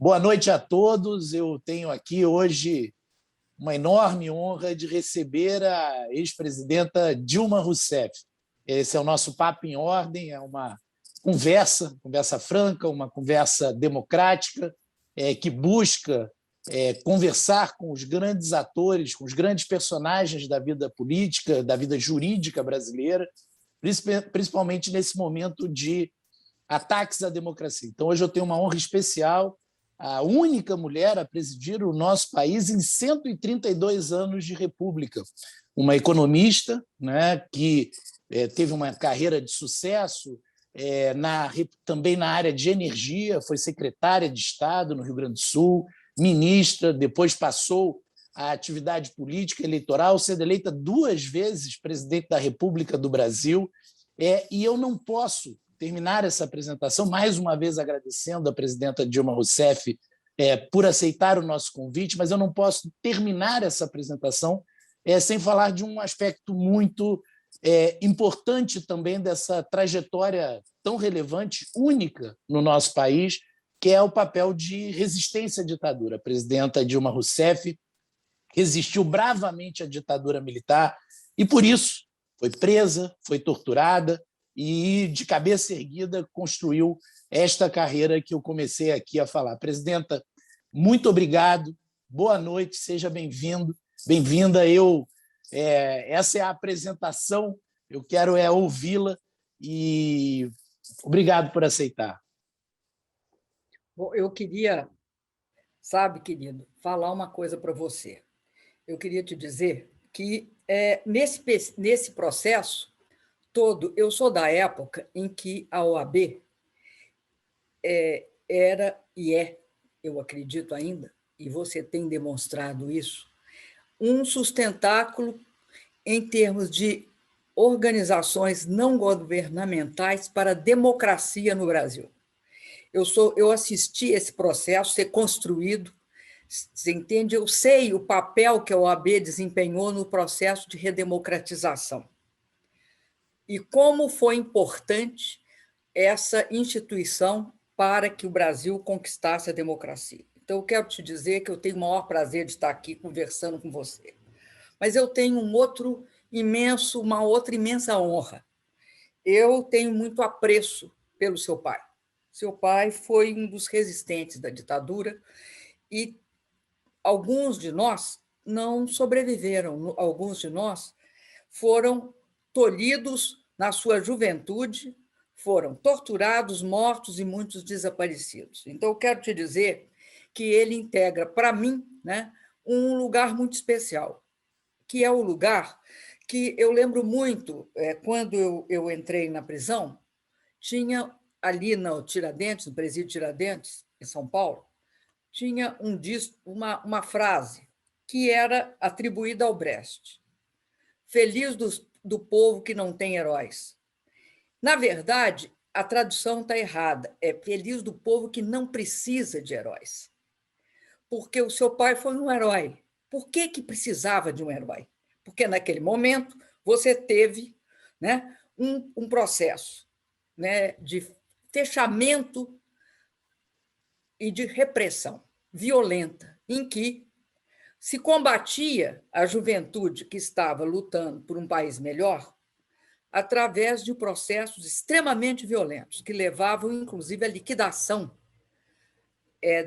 Boa noite a todos. Eu tenho aqui hoje uma enorme honra de receber a ex-presidenta Dilma Rousseff. Esse é o nosso Papo em Ordem, é uma conversa franca, uma conversa democrática, que busca conversar com os grandes atores, com os grandes personagens da vida política, da vida jurídica brasileira, principalmente nesse momento de ataques à democracia. Então, hoje eu tenho uma honra especial, a única mulher a presidir o nosso país em 132 anos de república. Uma economista, né, que teve uma carreira de sucesso também na área de energia, foi secretária de Estado no Rio Grande do Sul, ministra, depois passou à atividade política eleitoral, sendo eleita 2 vezes presidente da República do Brasil. E eu não posso terminar essa apresentação, mais uma vez agradecendo a presidenta Dilma Rousseff por aceitar o nosso convite, mas eu não posso terminar essa apresentação sem falar de um aspecto muito importante também dessa trajetória tão relevante, única no nosso país, que é o papel de resistência à ditadura. A presidenta Dilma Rousseff resistiu bravamente à ditadura militar e, por isso, foi presa, foi torturada, e, de cabeça erguida, construiu esta carreira que eu comecei aqui a falar. Presidenta, muito obrigado, boa noite, seja bem-vindo, bem-vinda. Essa é a apresentação, eu quero ouvi-la e obrigado por aceitar. Bom, eu queria, sabe, querido, falar uma coisa para você. Eu queria te dizer que nesse processo todo, eu sou da época em que a OAB era e eu acredito ainda, e você tem demonstrado isso, um sustentáculo em termos de organizações não governamentais para a democracia no Brasil. Eu assisti esse processo ser construído, você entende? Eu sei o papel que a OAB desempenhou no processo de redemocratização. E como foi importante essa instituição para que o Brasil conquistasse a democracia. Então, eu quero te dizer que eu tenho o maior prazer de estar aqui conversando com você. Mas eu tenho uma outra imensa honra. Eu tenho muito apreço pelo seu pai. Seu pai foi um dos resistentes da ditadura e alguns de nós não sobreviveram, alguns de nós foram tolhidos na sua juventude, foram torturados, mortos e muitos desaparecidos. Então, eu quero te dizer que ele integra, para mim, né, um lugar muito especial, que é o lugar que eu lembro muito, quando eu entrei na prisão, tinha ali no Tiradentes, no presídio Tiradentes, em São Paulo, tinha uma frase que era atribuída ao Brecht. Feliz do povo que não tem heróis. Na verdade, a tradução está errada. É feliz do povo que não precisa de heróis. Porque o seu pai foi um herói. Por que precisava de um herói? Porque, naquele momento, você teve, né, um processo, né, de fechamento e de repressão violenta, em que se combatia a juventude que estava lutando por um país melhor através de processos extremamente violentos, que levavam, inclusive, à liquidação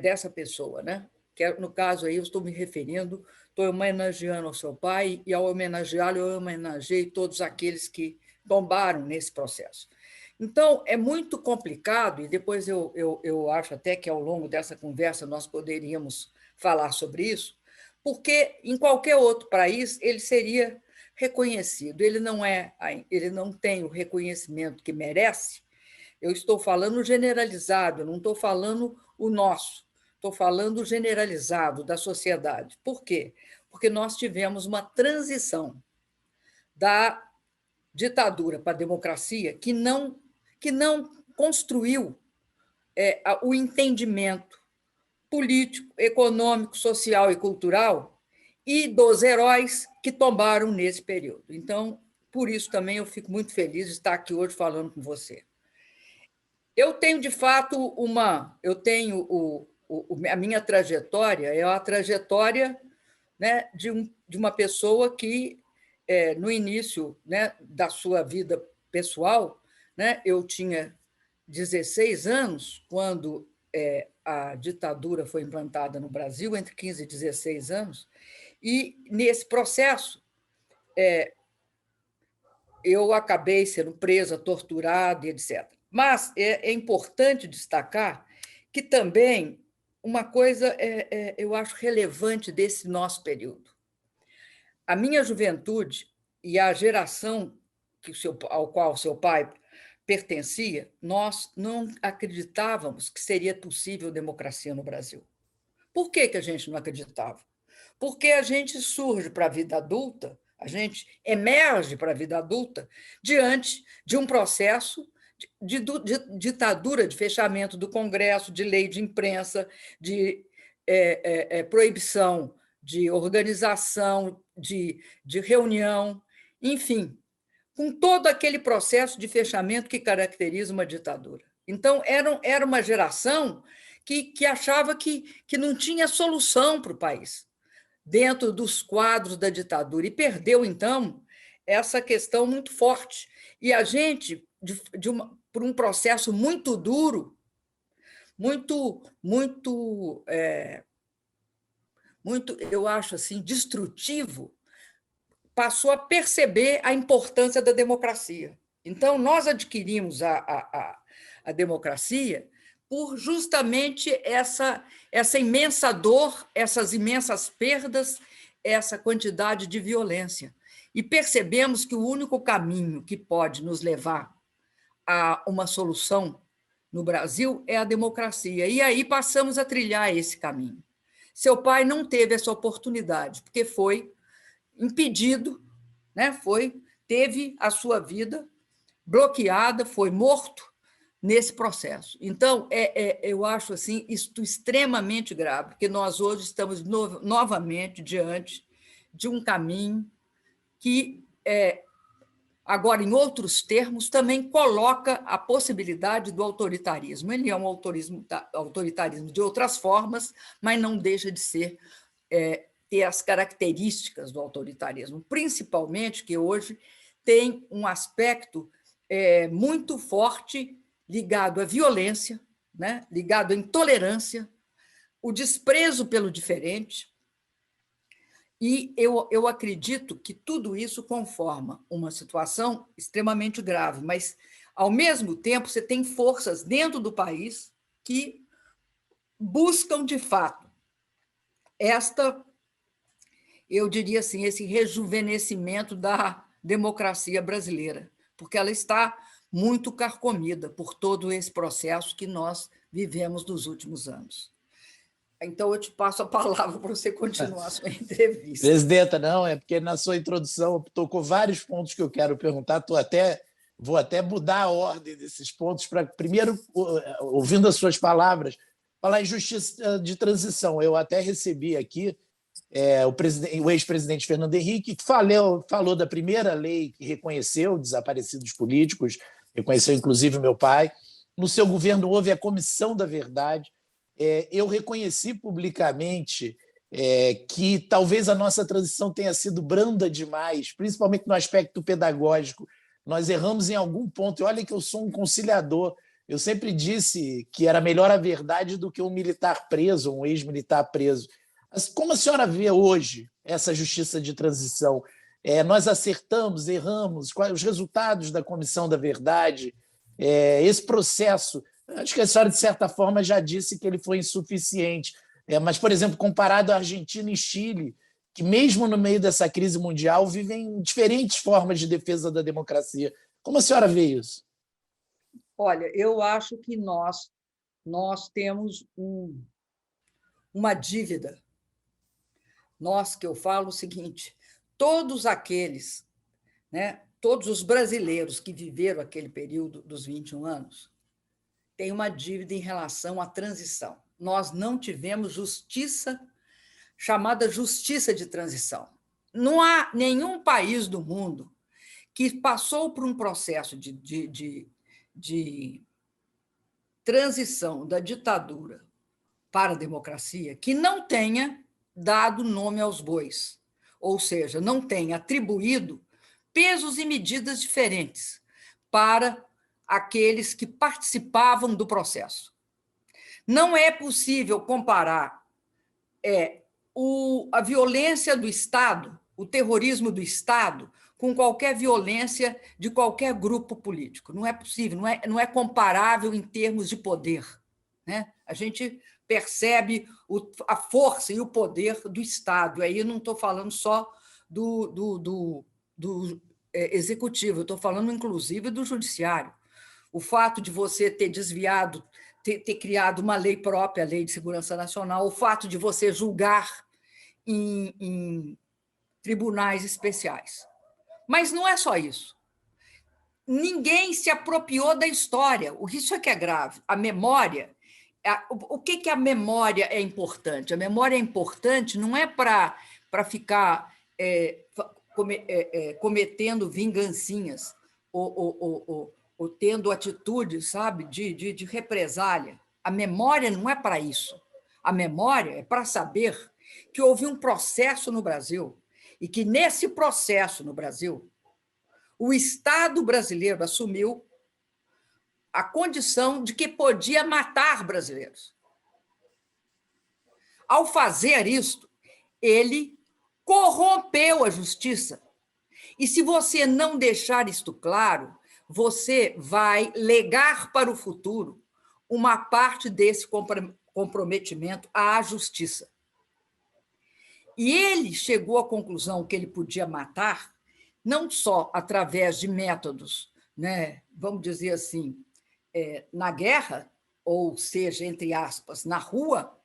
dessa pessoa, né? Que, no caso, aí eu estou me referindo, estou homenageando ao seu pai, e, ao homenageá-lo, eu homenageei todos aqueles que tombaram nesse processo. Então, é muito complicado, e depois eu acho até que, ao longo dessa conversa, nós poderíamos falar sobre isso, porque em qualquer outro país ele seria reconhecido. Ele não tem o reconhecimento que merece. Eu estou falando generalizado, não estou falando o nosso, estou falando generalizado da sociedade. Por quê? Porque nós tivemos uma transição da ditadura para a democracia que não construiu o entendimento político, econômico, social e cultural e dos heróis que tombaram nesse período. Então, por isso também eu fico muito feliz de estar aqui hoje falando com você. Eu tenho, de fato, eu tenho a minha trajetória é a trajetória, né, de uma pessoa que, no início, né, da sua vida pessoal, né, eu tinha 16 anos, quando a ditadura foi implantada no Brasil, entre 15 e 16 anos, e, nesse processo, eu acabei sendo presa, torturada, etc. Mas é importante destacar que também uma coisa eu acho relevante desse nosso período. A minha juventude e a geração ao qual seu pai pertencia, nós não acreditávamos que seria possível democracia no Brasil. Por que a gente não acreditava? Porque a gente surge para a vida adulta, a gente emerge para a vida adulta diante de um processo de ditadura, de fechamento do Congresso, de lei de imprensa, de proibição de organização, de reunião, enfim, com todo aquele processo de fechamento que caracteriza uma ditadura. Então, era uma geração que achava que não tinha solução para o país dentro dos quadros da ditadura, e perdeu, então, essa questão muito forte. E a gente, por um processo muito duro, muito, eu acho assim, destrutivo, passou a perceber a importância da democracia. Então, nós adquirimos a democracia por justamente essa imensa dor, essas imensas perdas, essa quantidade de violência. E percebemos que o único caminho que pode nos levar a uma solução no Brasil é a democracia. E aí passamos a trilhar esse caminho. Seu pai não teve essa oportunidade, porque foi impedido, né? Teve a sua vida bloqueada, foi morto nesse processo. Então, eu acho assim, isto extremamente grave, porque nós hoje estamos novamente diante de um caminho que, agora, em outros termos, também coloca a possibilidade do autoritarismo. Ele é um autoritarismo de outras formas, mas não deixa de ser ter as características do autoritarismo, principalmente que hoje tem um aspecto muito forte ligado à violência, né? Ligado à intolerância, o desprezo pelo diferente. E eu acredito que tudo isso conforma uma situação extremamente grave, mas, ao mesmo tempo, você tem forças dentro do país que buscam, de fato, eu diria assim, esse rejuvenescimento da democracia brasileira, porque ela está muito carcomida por todo esse processo que nós vivemos nos últimos anos. Então, eu te passo a palavra para você continuar a sua entrevista. Presidenta, não, é porque na sua introdução tocou vários pontos que eu quero perguntar. Vou até mudar a ordem desses pontos para, primeiro, ouvindo as suas palavras, falar em justiça de transição. Eu até recebi aqui o ex-presidente Fernando Henrique, que falou da primeira lei que reconheceu desaparecidos políticos, reconheceu inclusive meu pai. No seu governo houve a Comissão da Verdade. Eu reconheci publicamente que talvez a nossa transição tenha sido branda demais, principalmente no aspecto pedagógico. Nós erramos em algum ponto. E olha que eu sou um conciliador. Eu sempre disse que era melhor a verdade do que um militar preso, um ex-militar preso. Como a senhora vê hoje essa justiça de transição? Nós acertamos, erramos? Quais os resultados da Comissão da Verdade? Esse processo, acho que a senhora, de certa forma, já disse que ele foi insuficiente. Mas, por exemplo, comparado à Argentina e Chile, que mesmo no meio dessa crise mundial vivem diferentes formas de defesa da democracia. Como a senhora vê isso? Olha, eu acho que nós temos uma dívida. Nós, que eu falo o seguinte, todos aqueles, né, todos os brasileiros que viveram aquele período dos 21 anos, têm uma dívida em relação à transição. Nós não tivemos justiça, chamada justiça de transição. Não há nenhum país do mundo que passou por um processo de transição da ditadura para a democracia que não tenha dado nome aos bois, ou seja, não tenha atribuído pesos e medidas diferentes para aqueles que participavam do processo. Não é possível comparar a violência do Estado, o terrorismo do Estado, com qualquer violência de qualquer grupo político. Não é possível, não é comparável em termos de poder, né? A gente percebe a força e o poder do Estado. Aí eu não estou falando só do executivo, eu estou falando, inclusive, do judiciário. O fato de você ter desviado, ter criado uma lei própria, a Lei de Segurança Nacional, o fato de você julgar em tribunais especiais. Mas não é só isso. Ninguém se apropriou da história. Isso é que é grave. A memória. O que a memória é importante? A memória é importante não é para ficar cometendo vingancinhas ou tendo atitudes, sabe, de represália. A memória não é para isso. A memória é para saber que houve um processo no Brasil e que, nesse processo no Brasil, o Estado brasileiro assumiu a condição de que podia matar brasileiros. Ao fazer isso, ele corrompeu a justiça. E se você não deixar isto claro, você vai legar para o futuro uma parte desse comprometimento à justiça. E ele chegou à conclusão que ele podia matar, não só através de métodos, né, vamos dizer assim, na guerra, ou seja, entre aspas, na rua,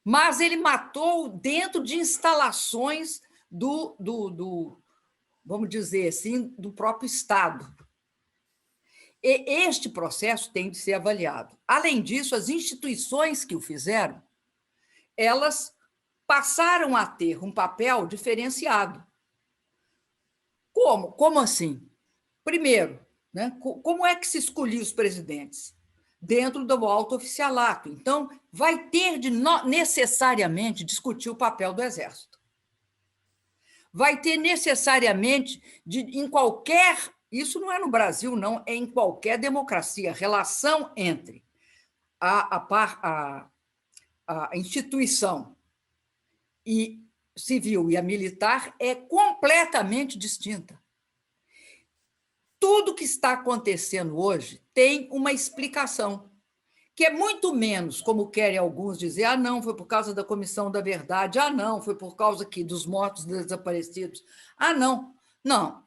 mas ele matou dentro de instalações vamos dizer assim, do próprio Estado. E este processo tem de ser avaliado. Além disso, as instituições que o fizeram, elas passaram a ter um papel diferenciado. Como? Como assim? Primeiro, né, como é que se escolhia os presidentes? Dentro do alto oficialato. Então, vai ter de necessariamente discutir o papel do Exército. Vai ter necessariamente, em qualquer... Isso não é no Brasil, não, é em qualquer democracia. A relação entre a instituição civil e a militar é completamente distinta. Tudo que está acontecendo hoje tem uma explicação, que é muito menos, como querem alguns dizer, não, foi por causa da Comissão da Verdade, não, foi por causa dos mortos desaparecidos, não. Não,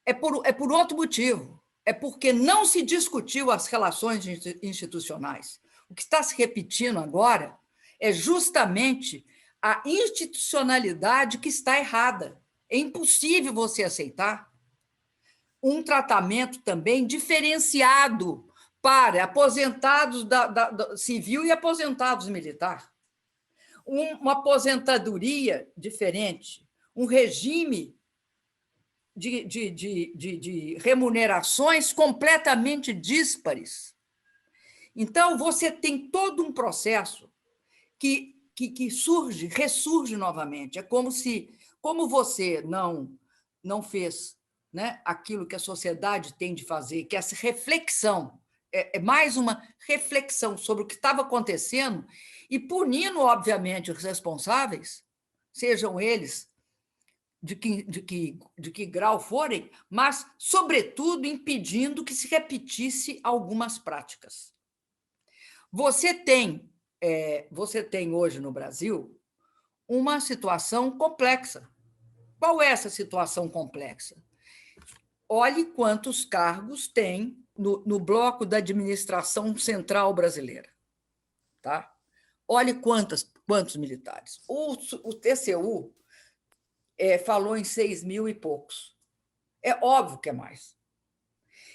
é por outro motivo, é porque não se discutiu as relações institucionais. O que está se repetindo agora é justamente a institucionalidade que está errada. É impossível você aceitar um tratamento também diferenciado para aposentados da civil e aposentados militar. Uma aposentadoria diferente, um regime de remunerações completamente díspares. Então, você tem todo um processo que ressurge novamente. É como você não fez, né, aquilo que a sociedade tem de fazer, que é essa reflexão, é mais uma reflexão sobre o que estava acontecendo e punindo, obviamente, os responsáveis, sejam eles de que grau forem, mas, sobretudo, impedindo que se repetisse algumas práticas. Você tem hoje no Brasil uma situação complexa. Qual é essa situação complexa? Olhe quantos cargos tem no bloco da administração central brasileira. Tá? Olhe quantos militares. O TCU falou em 6 mil e poucos. É óbvio que é mais.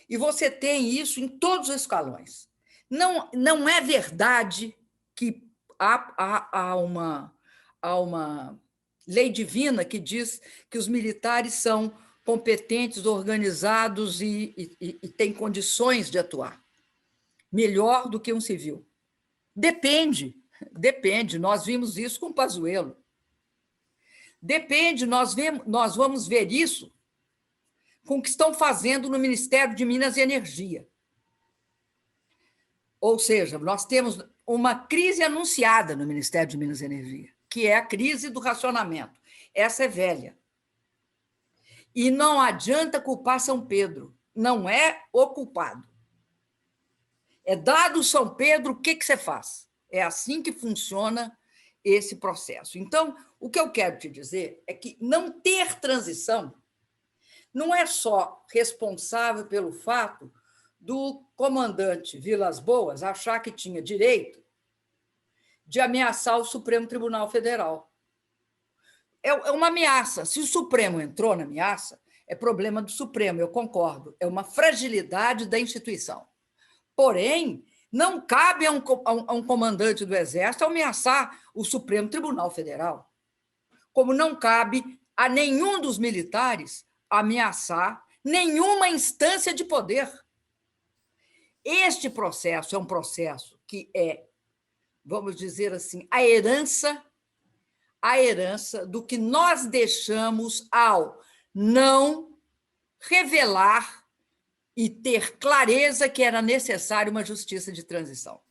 E você tem isso em todos os escalões. Não é verdade que há uma lei divina que diz que os militares são competentes, organizados e têm condições de atuar melhor do que um civil. Depende. Depende, nós vimos isso com o Pazuello. Depende, nós vamos ver isso com o que estão fazendo no Ministério de Minas e Energia. Ou seja, nós temos uma crise anunciada no Ministério de Minas e Energia, que é a crise do racionamento. Essa é velha. E não adianta culpar São Pedro, não é o culpado. É dado São Pedro, o que você faz? É assim que funciona esse processo. Então, o que eu quero te dizer é que não ter transição não é só responsável pelo fato do comandante Vilas Boas achar que tinha direito de ameaçar o Supremo Tribunal Federal. É uma ameaça. Se o Supremo entrou na ameaça, é problema do Supremo, eu concordo. É uma fragilidade da instituição. Porém, não cabe a um comandante do Exército ameaçar o Supremo Tribunal Federal, como não cabe a nenhum dos militares ameaçar nenhuma instância de poder. Este processo é um processo que é, vamos dizer assim, a herança do que nós deixamos ao não revelar e ter clareza que era necessário uma justiça de transição.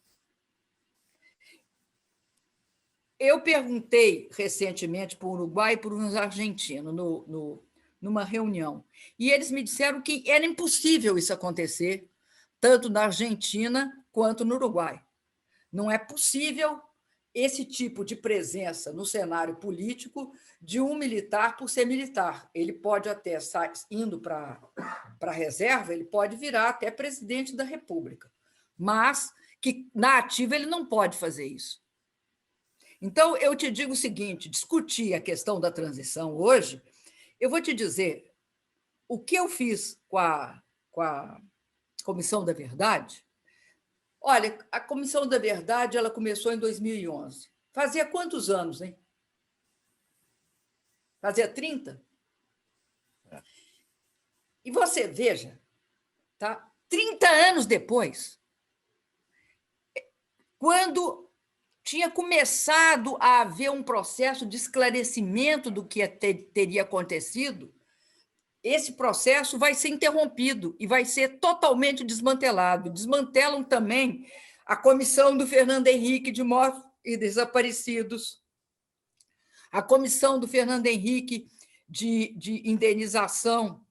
Eu perguntei recentemente para o Uruguai e para os argentinos numa reunião, e eles me disseram que era impossível isso acontecer, tanto na Argentina quanto no Uruguai. Não é possível esse tipo de presença no cenário político de um militar por ser militar. Ele pode até, indo para a reserva, ele pode virar até presidente da República, mas que na ativa ele não pode fazer isso. Então, eu te digo o seguinte, discutir a questão da transição hoje, eu vou te dizer, o que eu fiz com a Comissão da Verdade. Olha, a Comissão da Verdade ela começou em 2011. Fazia quantos anos, hein? Fazia 30? E você veja, tá? 30 anos depois, quando tinha começado a haver um processo de esclarecimento do que teria acontecido, esse processo vai ser interrompido e vai ser totalmente desmantelado. Desmantelam também a comissão do Fernando Henrique de Mortos e Desaparecidos, a comissão do Fernando Henrique de indenização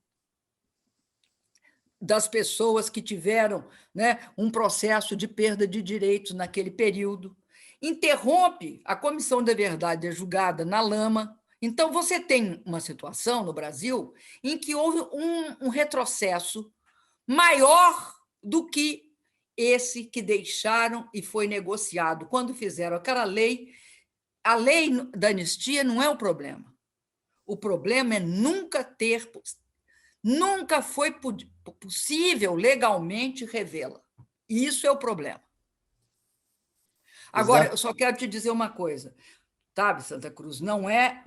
das pessoas que tiveram, né, um processo de perda de direitos naquele período. Interrompe a Comissão da Verdade é julgada na lama. Então, você tem uma situação no Brasil em que houve um retrocesso maior do que esse que deixaram e foi negociado quando fizeram aquela lei. A lei da anistia não é o problema. O problema é nunca foi possível legalmente revê-la. E isso é o problema. Agora, eu só quero te dizer uma coisa. Sabe, Santa Cruz, não é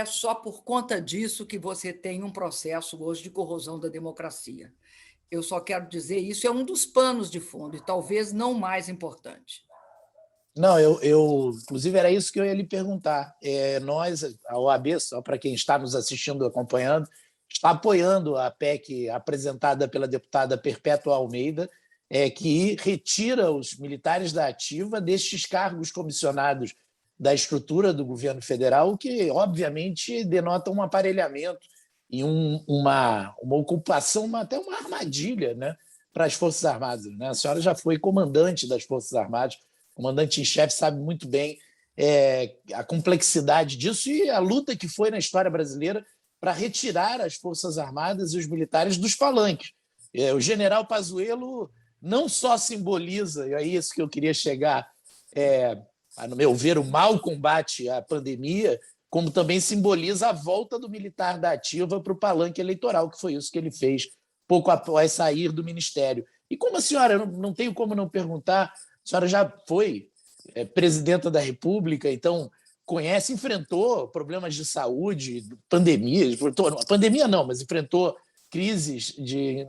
só por conta disso que você tem um processo hoje de corrosão da democracia. Eu só quero dizer isso, é um dos panos de fundo, e talvez não o mais importante. Não, inclusive, era isso que eu ia lhe perguntar. Nós, a OAB, só para quem está nos assistindo, acompanhando, está apoiando a PEC apresentada pela deputada Perpétua Almeida, que retira os militares da ativa destes cargos comissionados da estrutura do governo federal, o que, obviamente, denota um aparelhamento e uma ocupação, até uma armadilha, né, para as Forças Armadas. Né? A senhora já foi comandante das Forças Armadas, comandante em chefe, sabe muito bem a complexidade disso e a luta que foi na história brasileira para retirar as Forças Armadas e os militares dos palanques. O general Pazuello não só simboliza, e é isso que eu queria chegar, no meu ver, o mau combate à pandemia, como também simboliza a volta do militar da ativa para o palanque eleitoral, que foi isso que ele fez pouco após sair do ministério. E como a senhora, eu não tenho como não perguntar, a senhora já foi presidenta da República, então conhece, enfrentou problemas de saúde, pandemia não, mas enfrentou crises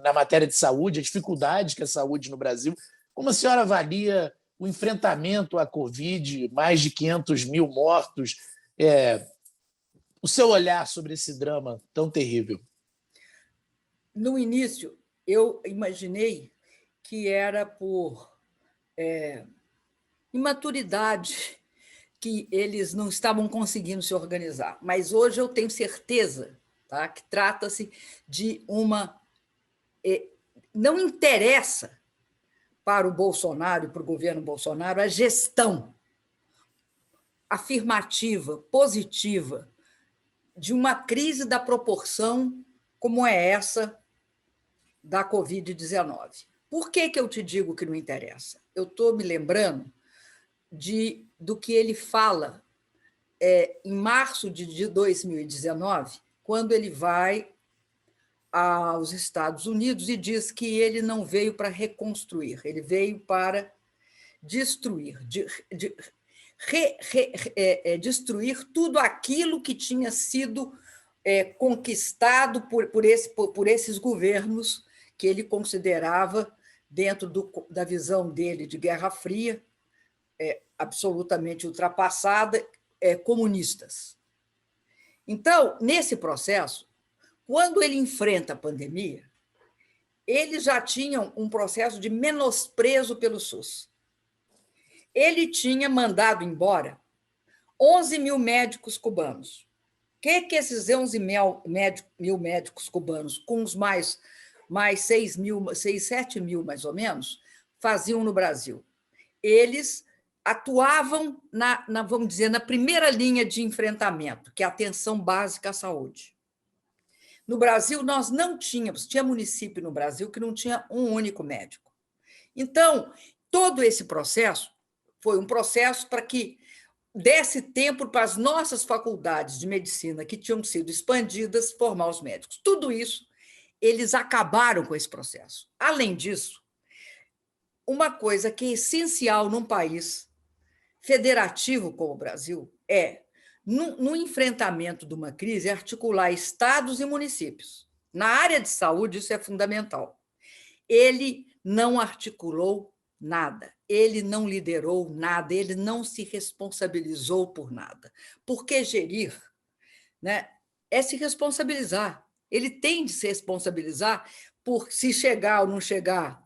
na matéria de saúde, a dificuldade que a saúde no Brasil. Como a senhora avalia o enfrentamento à Covid, mais de 500 mil mortos, o seu olhar sobre esse drama tão terrível? No início, eu imaginei que era por imaturidade que eles não estavam conseguindo se organizar. Mas hoje eu tenho certeza, tá, que trata-se de uma... Não interessa para o Bolsonaro e para o governo Bolsonaro a gestão afirmativa, positiva, de uma crise da proporção como é essa da Covid-19. Por que eu te digo que não interessa? Eu estou me lembrando do que ele fala em março de 2019, quando ele vai aos Estados Unidos e diz que ele não veio para reconstruir, ele veio para destruir, destruir tudo aquilo que tinha sido conquistado por esses governos que ele considerava, dentro da visão dele de Guerra Fria, absolutamente ultrapassada, comunistas. Então, nesse processo, quando ele enfrenta a pandemia, eles já tinham um processo de menosprezo pelo SUS. Ele tinha mandado embora 11 mil médicos cubanos. O que esses 11 mil médicos cubanos, com os mais 6, 7 mil, mais ou menos, faziam no Brasil? Eles atuavam, vamos dizer, na primeira linha de enfrentamento, que é a atenção básica à saúde. No Brasil, nós não tínhamos, tinha município no Brasil que não tinha um único médico. Então, todo esse processo foi um processo para que desse tempo para as nossas faculdades de medicina, que tinham sido expandidas, formar os médicos. Tudo isso, eles acabaram com esse processo. Além disso, uma coisa que é essencial num país federativo como o Brasil no enfrentamento de uma crise, articular estados e municípios. Na área de saúde, isso é fundamental. Ele não articulou nada, ele não liderou nada, ele não se responsabilizou por nada. Porque gerir, né, é se responsabilizar. Ele tem de se responsabilizar por se chegar ou não chegar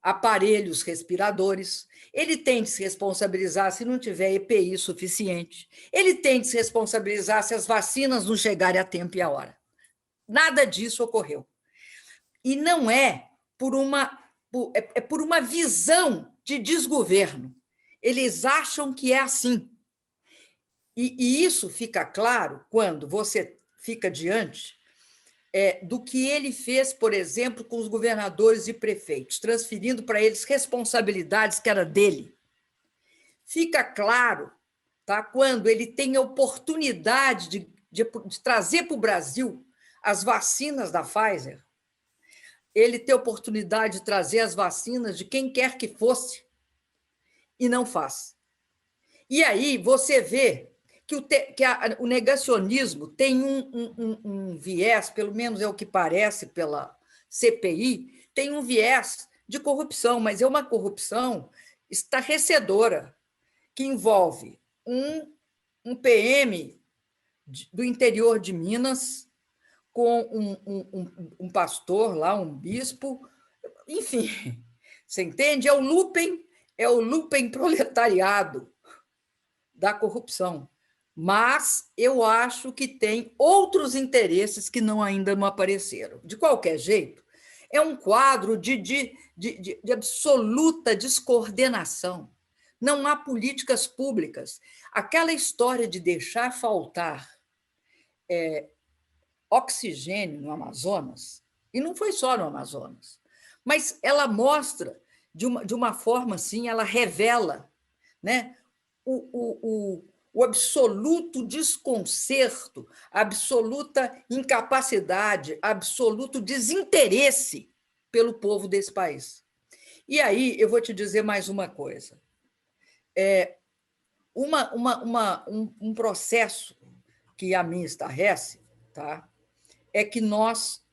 aparelhos respiradores, ele tem de se responsabilizar se não tiver EPI suficiente, ele tem de se responsabilizar se as vacinas não chegarem a tempo e a hora. Nada disso ocorreu. E não é por uma visão de desgoverno. Eles acham que é assim. E isso fica claro quando você fica diante do que ele fez, por exemplo, com os governadores e prefeitos, transferindo para eles responsabilidades que era dele. Fica claro, tá, quando ele tem a oportunidade de trazer para o Brasil as vacinas da Pfizer, ele tem a oportunidade de trazer as vacinas de quem quer que fosse, e não faz. E aí você vê que o negacionismo tem um viés, pelo menos é o que parece pela CPI, tem um viés de corrupção, mas é uma corrupção estarrecedora, que envolve um PM do interior de Minas com um pastor lá, um bispo, enfim, você entende? É o Lupen proletariado da corrupção. Mas eu acho que tem outros interesses que ainda não apareceram. De qualquer jeito, é um quadro de absoluta descoordenação. Não há políticas públicas. Aquela história de deixar faltar oxigênio no Amazonas, e não foi só no Amazonas, mas ela mostra, de uma forma assim, ela revela, né, o absoluto desconcerto, a absoluta incapacidade, absoluto desinteresse pelo povo desse país. E aí eu vou te dizer mais uma coisa. Um processo que a mim estarrece, tá, é que nós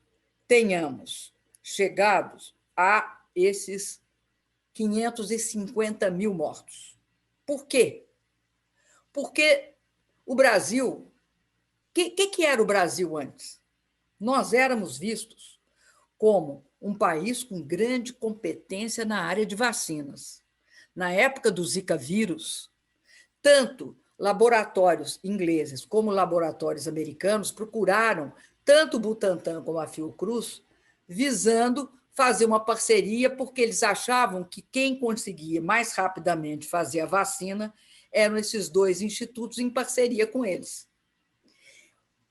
tenhamos chegados a esses 550 mil mortos. Por quê? Porque o Brasil... O que era o Brasil antes? Nós éramos vistos como um país com grande competência na área de vacinas. Na época do Zika vírus, tanto laboratórios ingleses como laboratórios americanos procuraram tanto o Butantan como a Fiocruz, visando fazer uma parceria, porque eles achavam que quem conseguia mais rapidamente fazer a vacina eram esses dois institutos em parceria com eles.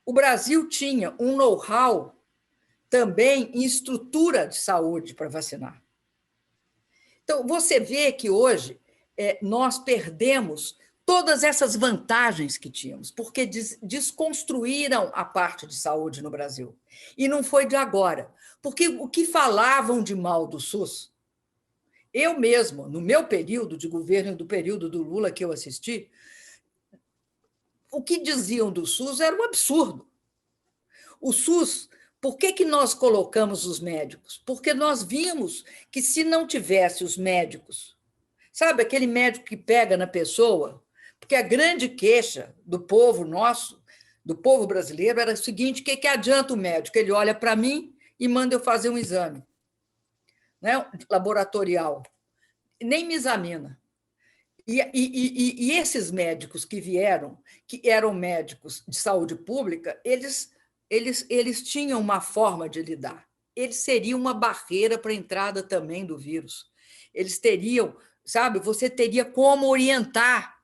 O Brasil tinha um know-how também em estrutura de saúde para vacinar. Então, você vê que hoje nós perdemos todas essas vantagens que tínhamos, porque desconstruíram a parte de saúde no Brasil. E não foi de agora. Porque o que falavam de mal do SUS, eu mesmo, no meu período de governo e do período do Lula que eu assisti, o que diziam do SUS era um absurdo. O SUS, por que nós colocamos os médicos? Porque nós vimos que, se não tivesse os médicos, sabe, aquele médico que pega na pessoa, porque a grande queixa do povo nosso, do povo brasileiro, era o seguinte: o que adianta o médico? Ele olha para mim e manda eu fazer um exame, né, laboratorial, nem me examina. E esses médicos que vieram, que eram médicos de saúde pública, eles tinham uma forma de lidar. Eles seriam uma barreira para a entrada também do vírus. Eles teriam, sabe, você teria como orientar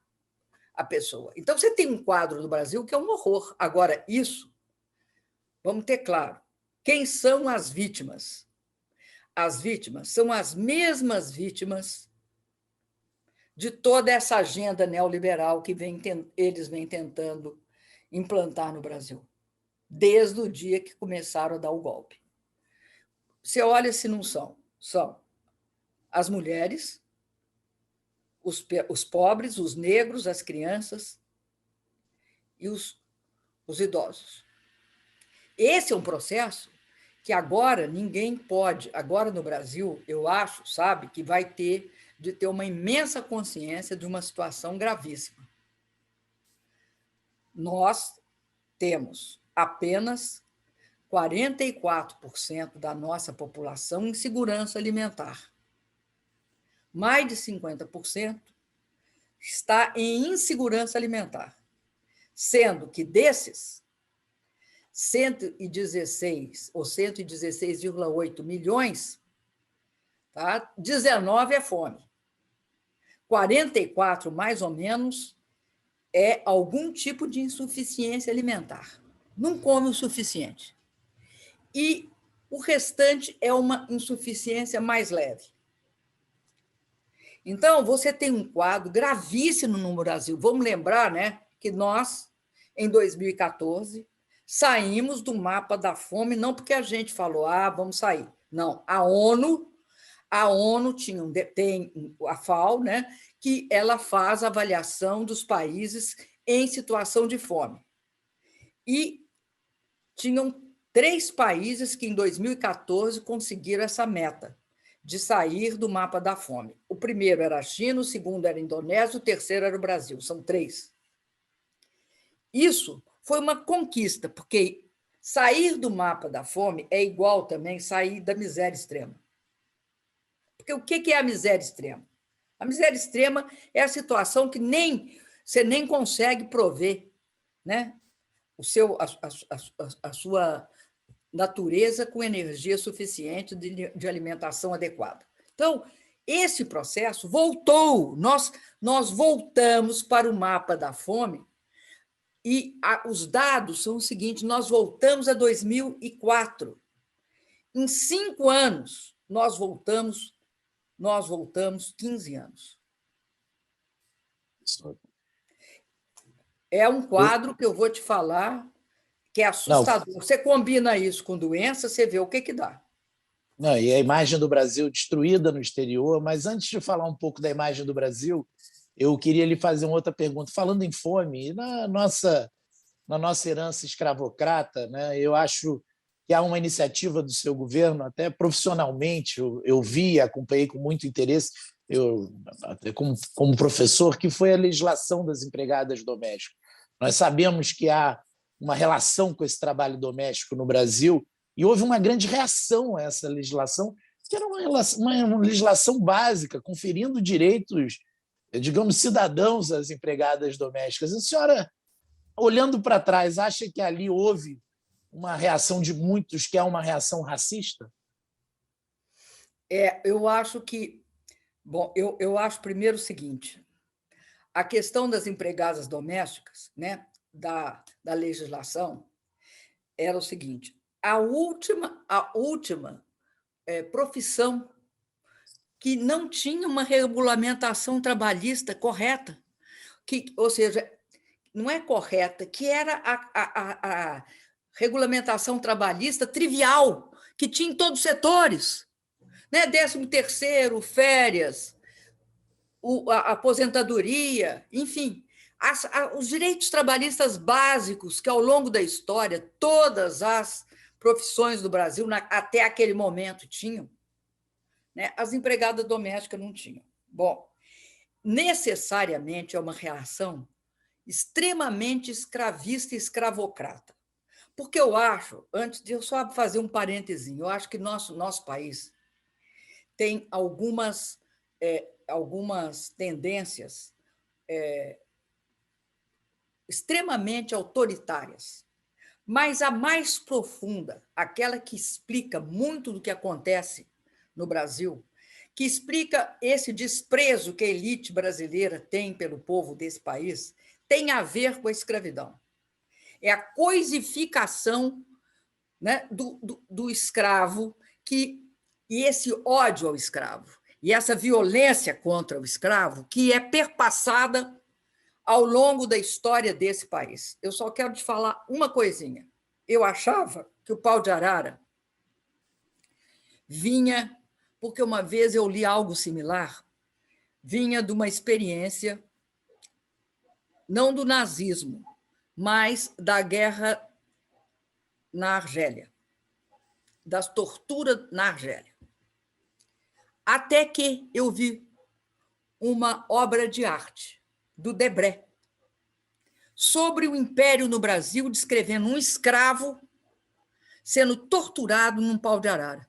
a pessoa. Então, você tem um quadro do Brasil que é um horror. Agora, isso, vamos ter claro, quem são as vítimas? As vítimas são as mesmas vítimas de toda essa agenda neoliberal que eles vêm tentando implantar no Brasil, desde o dia que começaram a dar o golpe. Você olha se não são. São as mulheres, os pobres, os negros, as crianças e os idosos. Esse é um processo que agora ninguém pode... Agora, no Brasil, eu acho, sabe, que vai ter de ter uma imensa consciência de uma situação gravíssima. Nós temos apenas 44% da nossa população em segurança alimentar. Mais de 50% está em insegurança alimentar, sendo que desses, 116 ou 116,8 milhões, tá? 19 é fome. 44, mais ou menos, é algum tipo de insuficiência alimentar. Não come o suficiente. E o restante é uma insuficiência mais leve. Então, você tem um quadro gravíssimo no Brasil. Vamos lembrar, né, que nós, em 2014, saímos do mapa da fome, não porque a gente falou, vamos sair. Não, a ONU tem a FAO, né, que ela faz a avaliação dos países em situação de fome. E tinham 3 países que, em 2014, conseguiram essa meta de sair do mapa da fome. O primeiro era a China, o segundo era a Indonésia, o terceiro era o Brasil. São 3. Isso foi uma conquista, porque sair do mapa da fome é igual também sair da miséria extrema. Porque o que é a miséria extrema? A miséria extrema é a situação que você nem consegue prover, né, a sua natureza com energia suficiente de alimentação adequada. Então, esse processo voltou, nós voltamos para o mapa da fome, e os dados são os seguintes: nós voltamos a 2004. Em 5 anos, nós voltamos 15 anos. É um quadro que eu vou te falar que é assustador. Você combina isso com doença, você vê o que dá. Não, e a imagem do Brasil destruída no exterior. Mas antes de falar um pouco da imagem do Brasil, eu queria lhe fazer uma outra pergunta. Falando em fome, na nossa herança escravocrata, né, eu acho que há uma iniciativa do seu governo, até profissionalmente, eu vi, acompanhei com muito interesse, até como professor, que foi a legislação das empregadas domésticas. Nós sabemos que há uma relação com esse trabalho doméstico no Brasil e houve uma grande reação a essa legislação, que era uma legislação básica, conferindo direitos, digamos, cidadãos às empregadas domésticas. A senhora, olhando para trás, acha que ali houve uma reação de muitos, que é uma reação racista? Eu acho que... Bom, eu acho primeiro o seguinte, a questão das empregadas domésticas, né, da legislação, era o seguinte, a última profissão que não tinha uma regulamentação trabalhista correta, ou seja, não é correta, que era a regulamentação trabalhista trivial, que tinha em todos os setores, né? 13º, férias, a aposentadoria, enfim, os direitos trabalhistas básicos que, ao longo da história, todas as profissões do Brasil, até aquele momento, tinham, né? As empregadas domésticas não tinham. Bom, necessariamente é uma reação extremamente escravista e escravocrata. Porque eu acho, antes de eu só fazer um parentezinho, eu acho que nosso país tem algumas tendências extremamente autoritárias, mas a mais profunda, aquela que explica muito do que acontece no Brasil, que explica esse desprezo que a elite brasileira tem pelo povo desse país, tem a ver com a escravidão. É a coisificação, né, do escravo, e esse ódio ao escravo, e essa violência contra o escravo, que é perpassada ao longo da história desse país. Eu só quero te falar uma coisinha. Eu achava que o pau de arara vinha, porque uma vez eu li algo similar, vinha de uma experiência, não do nazismo, mas da guerra na Argélia, das torturas na Argélia. Até que eu vi uma obra de arte do Debré sobre o Império no Brasil, descrevendo um escravo sendo torturado num pau de arara.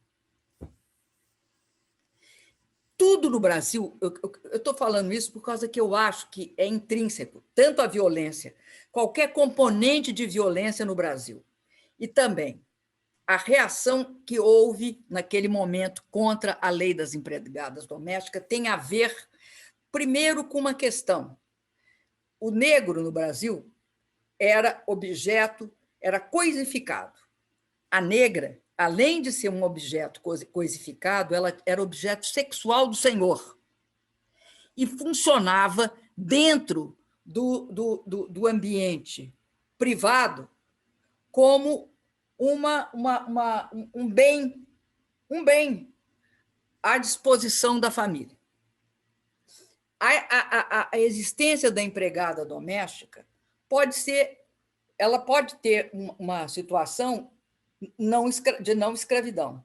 Tudo no Brasil, eu estou falando isso por causa que eu acho que é intrínseco, tanto a violência, qualquer componente de violência no Brasil, e também a reação que houve naquele momento contra a lei das empregadas domésticas tem a ver, primeiro, com uma questão. O negro no Brasil era objeto, era coisificado. A negra, além de ser um objeto coisificado, ela era objeto sexual do senhor e funcionava dentro do ambiente privado como um bem à disposição da família. A existência da empregada doméstica ela pode ter uma situação de não escravidão,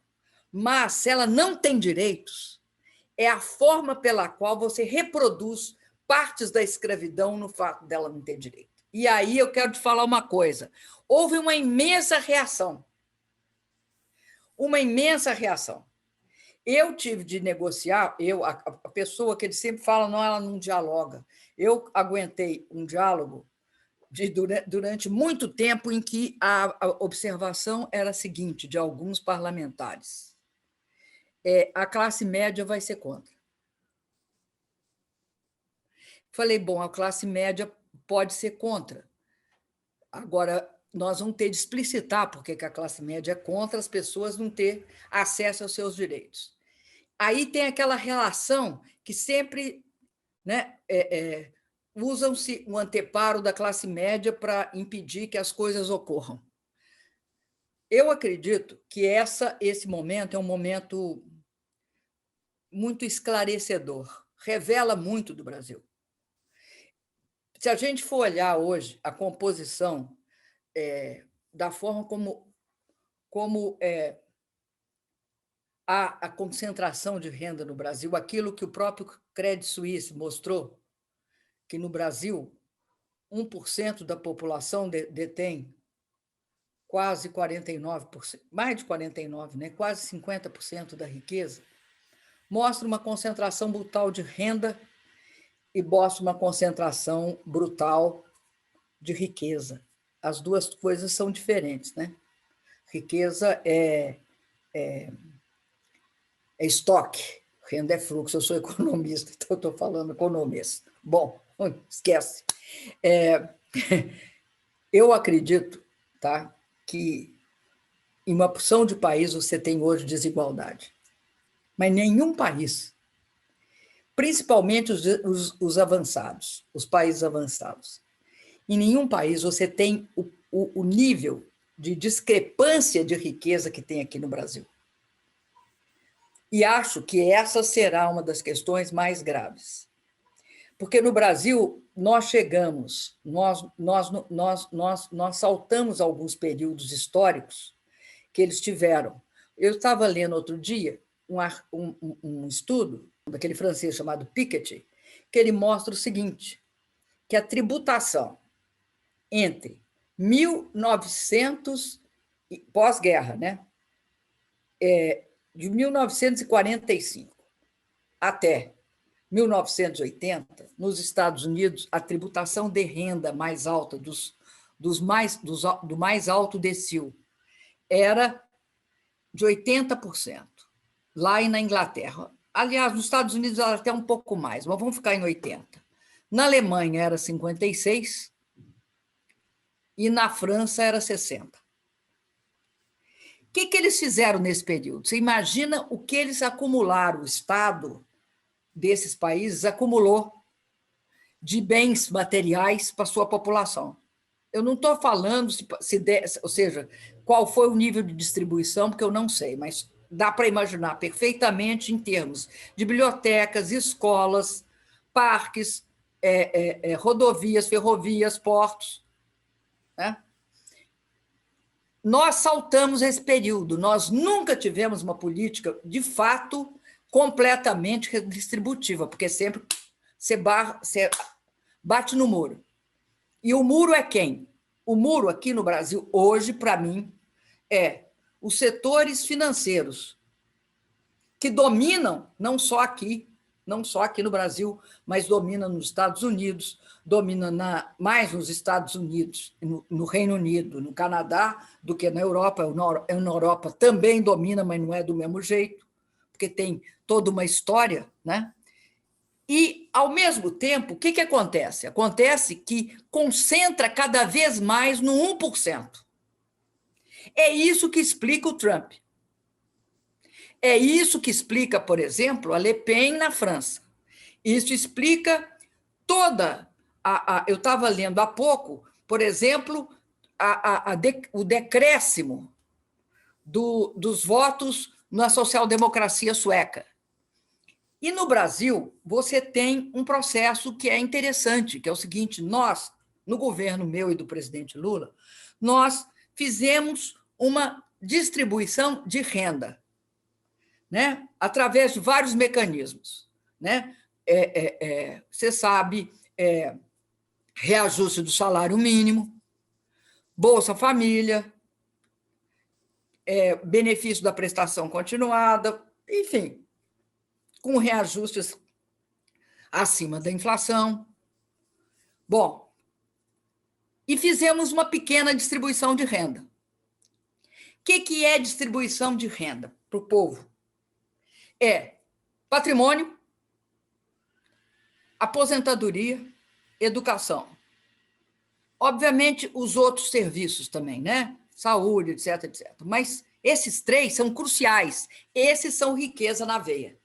mas se ela não tem direitos, é a forma pela qual você reproduz partes da escravidão no fato dela não ter direito. E aí eu quero te falar uma coisa. Houve uma imensa reação. Uma imensa reação. Eu tive de negociar, a pessoa que ele sempre fala, não, ela não dialoga. Eu aguentei um diálogo durante muito tempo em que a observação era a seguinte, de alguns parlamentares. A classe média vai ser contra. Falei, bom, a classe média pode ser contra. Agora, nós vamos ter de explicitar por que a classe média é contra as pessoas não ter acesso aos seus direitos. Aí tem aquela relação que sempre, né, usam-se o anteparo da classe média para impedir que as coisas ocorram. Eu acredito que esse momento é um momento muito esclarecedor, revela muito do Brasil. Se a gente for olhar hoje a composição da forma como como há a concentração de renda no Brasil, aquilo que o próprio Credit Suisse mostrou, que no Brasil 1% da população detém quase 49%, mais de 49%, né? Quase 50% da riqueza, mostra uma concentração brutal de renda e mostra uma concentração brutal de riqueza. As duas coisas são diferentes, né? Riqueza é estoque, renda é fluxo. Eu sou economista, então eu estou falando economês. Bom, esquece. Eu acredito, tá, que em uma porção de países você tem hoje desigualdade, mas nenhum país, principalmente os avançados, os países avançados, em nenhum país você tem o nível de discrepância de riqueza que tem aqui no Brasil. E acho que essa será uma das questões mais graves. Porque no Brasil nós chegamos, nós saltamos alguns períodos históricos que eles tiveram. Eu estava lendo outro dia um estudo daquele francês chamado Piketty, que ele mostra o seguinte, que a tributação entre 1900, pós-guerra, né? De 1945 até 1980, nos Estados Unidos, a tributação de renda mais alta, do mais alto decil, era de 80%, lá e na Inglaterra. Aliás, nos Estados Unidos era até um pouco mais, mas vamos ficar em 80%. Na Alemanha era 56% e na França era 60%. O que eles fizeram nesse período? Você imagina o que eles acumularam, o Estado desses países acumulou de bens materiais para a sua população. Eu não estou falando ou seja, qual foi o nível de distribuição, porque eu não sei, mas dá para imaginar perfeitamente em termos de bibliotecas, escolas, parques, rodovias, ferrovias, portos, né? Nós saltamos esse período, nós nunca tivemos uma política, de fato, completamente redistributiva, porque sempre você bate no muro. E o muro é quem? O muro aqui no Brasil, hoje, para mim, é os setores financeiros, que dominam, não só aqui no Brasil, mas dominam nos Estados Unidos, dominam mais nos Estados Unidos, no Reino Unido, no Canadá, do que na Europa. Na Europa também domina, mas não é do mesmo jeito, porque tem toda uma história, né? E, ao mesmo tempo, o que acontece? Acontece que concentra cada vez mais no 1%. É isso que explica o Trump. É isso que explica, por exemplo, a Le Pen na França. Isso explica toda eu estava lendo há pouco, por exemplo, o decréscimo dos votos na social-democracia sueca. E no Brasil, você tem um processo que é interessante, que é o seguinte: nós, no governo meu e do presidente Lula, nós fizemos uma distribuição de renda, né? Através de vários mecanismos, né? Você sabe, reajuste do salário mínimo, Bolsa Família, benefício da prestação continuada, enfim, com reajustes acima da inflação. Bom, e fizemos uma pequena distribuição de renda. O que é distribuição de renda para o povo? É patrimônio, aposentadoria, educação. Obviamente, os outros serviços também, né? Saúde, etc, etc. Mas esses três são cruciais. Esses são riqueza na veia.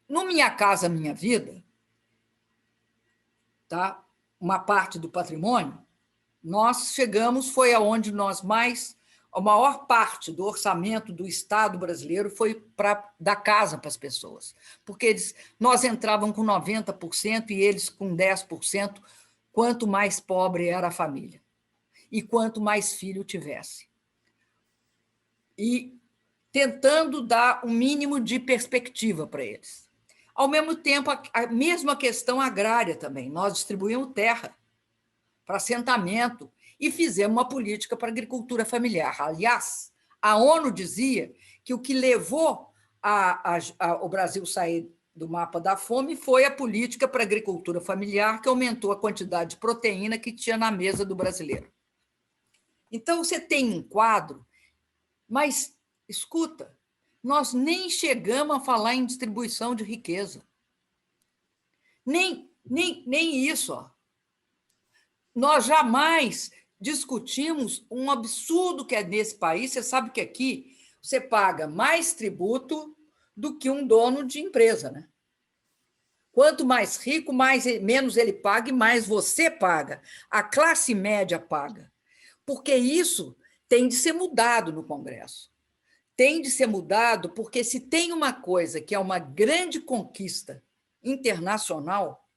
No Minha Casa Minha Vida, tá? Uma parte do patrimônio, nós chegamos, foi aonde a maior parte do orçamento do Estado brasileiro foi para dar casa para as pessoas, porque nós entrávamos com 90% e eles com 10%, quanto mais pobre era a família e quanto mais filho tivesse. e tentando dar um mínimo de perspectiva para eles. Ao mesmo tempo, a mesma questão agrária também. Nós distribuímos terra para assentamento e fizemos uma política para a agricultura familiar. Aliás, a ONU dizia que o que levou o Brasil sair do mapa da fome foi a política para a agricultura familiar, que aumentou a quantidade de proteína que tinha na mesa do brasileiro. Então, você tem um quadro, mas, escuta, nós nem chegamos a falar em distribuição de riqueza. Nem isso. Ó. Nós jamais discutimos um absurdo que é nesse país. Você sabe que aqui você paga mais tributo do que um dono de empresa, né? Quanto mais rico, menos ele paga e mais você paga. A classe média paga. Porque isso tem de ser mudado no Congresso. Tem de ser mudado porque se tem uma coisa que é uma grande conquista internacional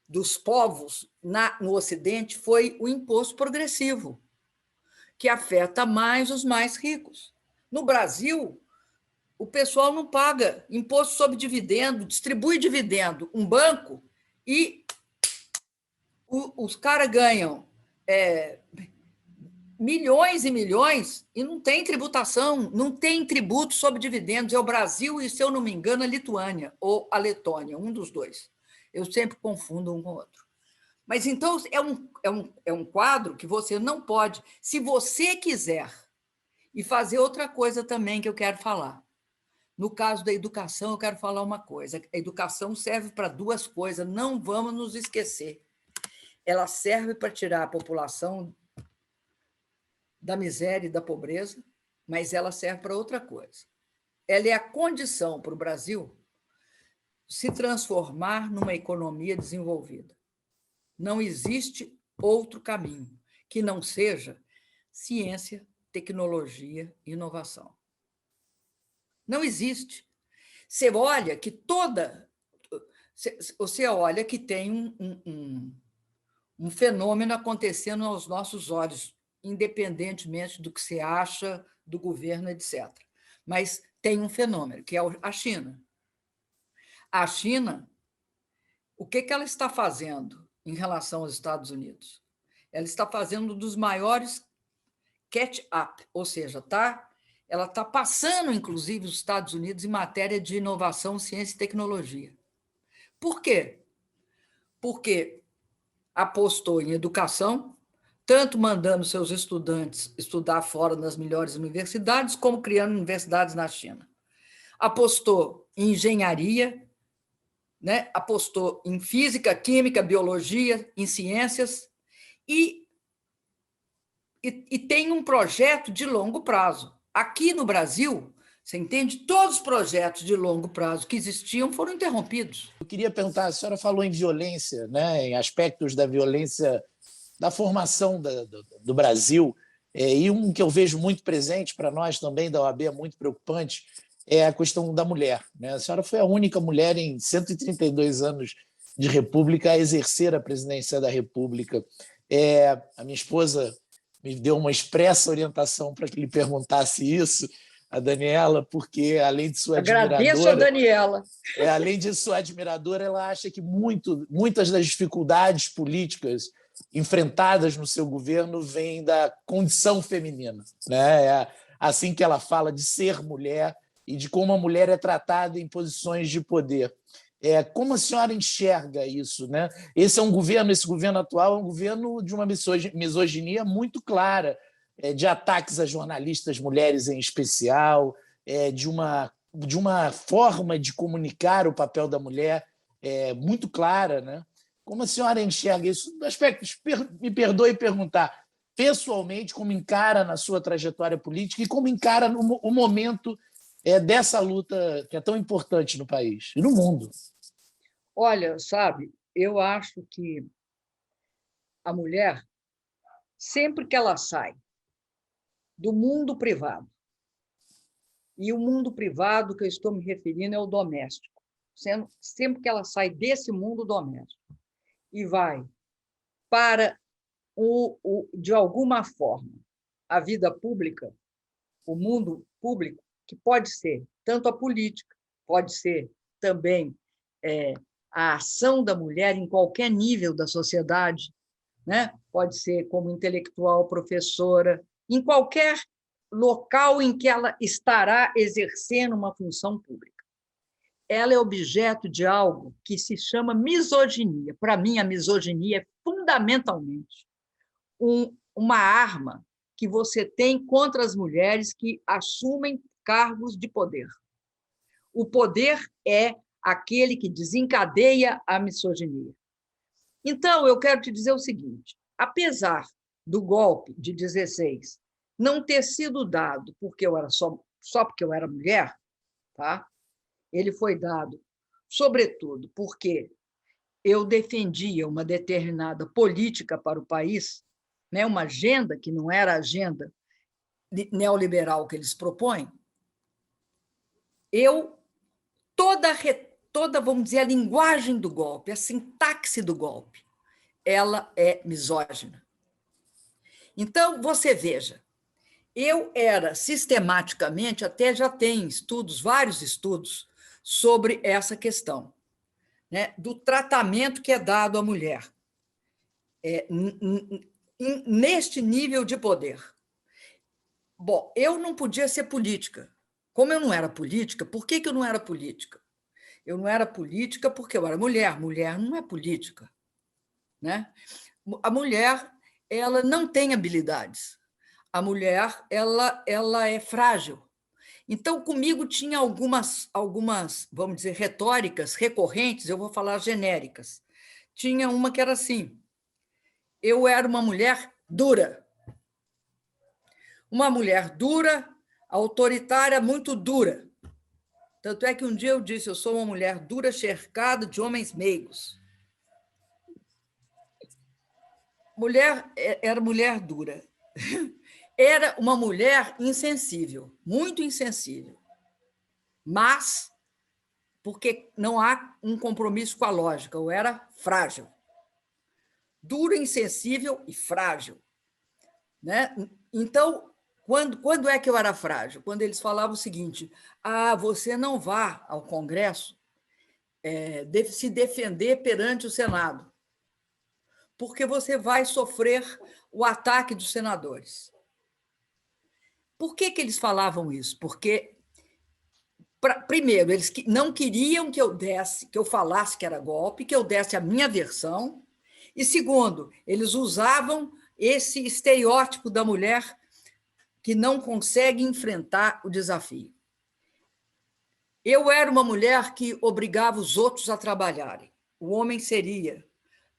dos povos no Ocidente foi o imposto progressivo, que afeta mais os mais ricos. No Brasil, o pessoal não paga imposto sobre dividendo, distribui dividendo, um banco, e os caras ganham milhões e milhões e não tem tributação, não tem tributo sobre dividendos. É o Brasil e, se eu não me engano, a Lituânia ou a Letônia, um dos dois. Eu sempre confundo um com o outro. Mas, então, é um quadro que você não pode... Se você quiser, e fazer outra coisa também que eu quero falar. No caso da educação, eu quero falar uma coisa. A educação serve para duas coisas, não vamos nos esquecer. Ela serve para tirar a população da miséria e da pobreza, mas ela serve para outra coisa. Ela é a condição para o Brasil se transformar numa economia desenvolvida. Não existe outro caminho que não seja ciência, tecnologia e inovação. Não existe. Você olha que tem um fenômeno acontecendo aos nossos olhos, independentemente do que você acha do governo, etc. Mas tem um fenômeno, que é a China. A China, o que ela está fazendo em relação aos Estados Unidos? Ela está fazendo um dos maiores catch-up, ou seja, ela está passando, inclusive, os Estados Unidos em matéria de inovação, ciência e tecnologia. Por quê? Porque apostou em educação, tanto mandando seus estudantes estudar fora nas melhores universidades, como criando universidades na China. Apostou em engenharia, né? Apostou em física, química, biologia, em ciências, e tem um projeto de longo prazo. Aqui no Brasil, você entende? Todos os projetos de longo prazo que existiam foram interrompidos. Eu queria perguntar, a senhora falou em violência, né, em aspectos da violência da formação do Brasil, e um que eu vejo muito presente para nós também, da OAB, é muito preocupante, é a questão da mulher. Né? A senhora foi a única mulher em 132 anos de República a exercer a presidência da República. A minha esposa me deu uma expressa orientação para que lhe perguntasse isso, a Daniela, porque, além de sua admiradora... Agradeço a Daniela. Além de sua admiradora, ela acha que muitas das dificuldades políticas enfrentadas no seu governo vêm da condição feminina. Né? É assim que ela fala de ser mulher e de como a mulher é tratada em posições de poder. Como a senhora enxerga isso? Né? Esse governo atual é um governo de uma misoginia muito clara, de ataques a jornalistas mulheres em especial, de uma forma de comunicar o papel da mulher muito clara. Né? Como a senhora enxerga isso? Aspectos, me perdoe perguntar, pessoalmente, como encara na sua trajetória política e como encara o momento dessa luta que é tão importante no país e no mundo? Olha, sabe, eu acho que a mulher, sempre que ela sai do mundo privado, e o mundo privado que eu estou me referindo é o doméstico, sempre que ela sai desse mundo doméstico e vai para, de alguma forma, a vida pública, o mundo público, que pode ser tanto a política, pode ser também a ação da mulher em qualquer nível da sociedade, né? Pode ser como intelectual, professora, em qualquer local em que ela estará exercendo uma função pública. Ela é objeto de algo que se chama misoginia. Para mim, a misoginia é fundamentalmente uma arma que você tem contra as mulheres que assumem cargos de poder. O poder é aquele que desencadeia a misoginia. Então, eu quero te dizer o seguinte: apesar do golpe de 16 não ter sido dado porque eu era só porque eu era mulher, tá? Ele foi dado, sobretudo, porque eu defendia uma determinada política para o país, né? Uma agenda que não era a agenda neoliberal que eles propõem. Toda, vamos dizer, a linguagem do golpe, a sintaxe do golpe, ela é misógina. Então, você veja, eu era sistematicamente, até já tem estudos, vários estudos, sobre essa questão, né, do tratamento que é dado à mulher neste nível de poder. Bom, eu não podia ser política. Como eu não era política, por que eu não era política? Eu não era política porque eu era mulher. Mulher não é política, né? A mulher, ela não tem habilidades. A mulher, ela é frágil. Então, comigo tinha algumas, vamos dizer, retóricas recorrentes, eu vou falar genéricas. Tinha uma que era assim: eu era uma mulher dura. Uma mulher dura, autoritária, muito dura. Tanto é que um dia eu disse: eu sou uma mulher dura, cercada de homens meigos. Era mulher dura. Era uma mulher insensível, muito insensível. Mas, porque não há um compromisso com a lógica, eu era frágil. Dura, insensível e frágil, né? Então, quando é que eu era frágil? Quando eles falavam o seguinte: você não vá ao Congresso se defender perante o Senado, porque você vai sofrer o ataque dos senadores. Por que eles falavam isso? Porque, primeiro, eles não queriam que eu falasse que era golpe, que eu desse a minha versão, e segundo, eles usavam esse estereótipo da mulher que não consegue enfrentar o desafio. Eu era uma mulher que obrigava os outros a trabalharem. O homem seria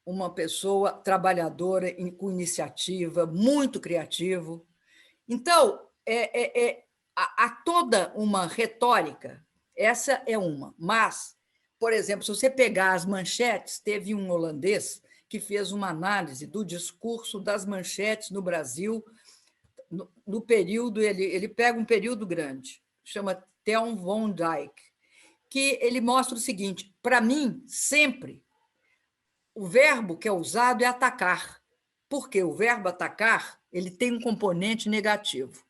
uma pessoa trabalhadora, com iniciativa, muito criativo. Então, há toda uma retórica, essa é uma. Mas, por exemplo, se você pegar as manchetes, teve um holandês que fez uma análise do discurso das manchetes no Brasil no período, ele pega um período grande, chama Theo von Dijk, que ele mostra o seguinte: para mim, sempre, o verbo que é usado é atacar, porque o verbo atacar ele tem um componente negativo.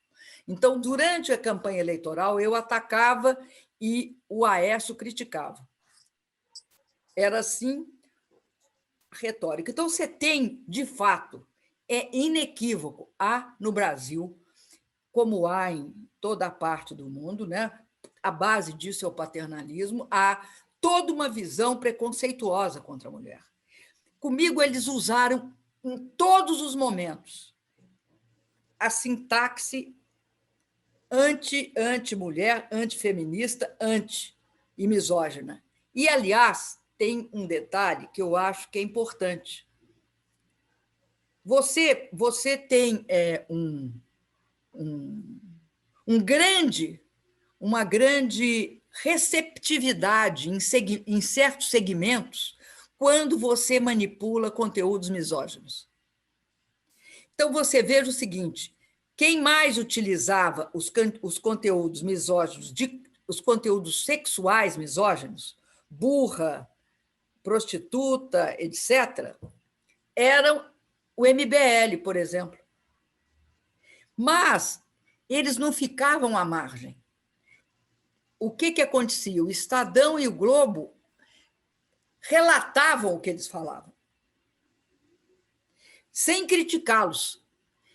Então, durante a campanha eleitoral, eu atacava e o Aécio criticava. Era assim a retórica. Então, você tem, de fato, é inequívoco, há no Brasil, como há em toda a parte do mundo, né? A base disso é o paternalismo, há toda uma visão preconceituosa contra a mulher. Comigo, eles usaram, em todos os momentos, a sintaxe anti-mulher, antifeminista, e misógina. E, aliás, tem um detalhe que eu acho que é importante. Você tem uma grande receptividade em certos segmentos quando você manipula conteúdos misóginos. Então, você veja o seguinte: quem mais utilizava os conteúdos misóginos, os conteúdos sexuais misóginos, burra, prostituta, etc., eram o MBL, por exemplo. Mas eles não ficavam à margem. O que acontecia? O Estadão e o Globo relatavam o que eles falavam, sem criticá-los.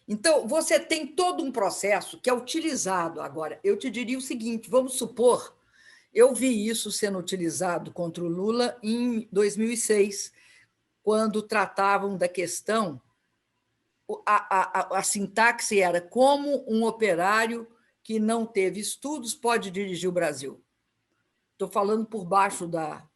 Então, você tem todo um processo que é utilizado agora. Eu te diria o seguinte, vamos supor, eu vi isso sendo utilizado contra o Lula em 2006, quando tratavam da questão, a sintaxe era como um operário que não teve estudos pode dirigir o Brasil. Estou falando por baixo da...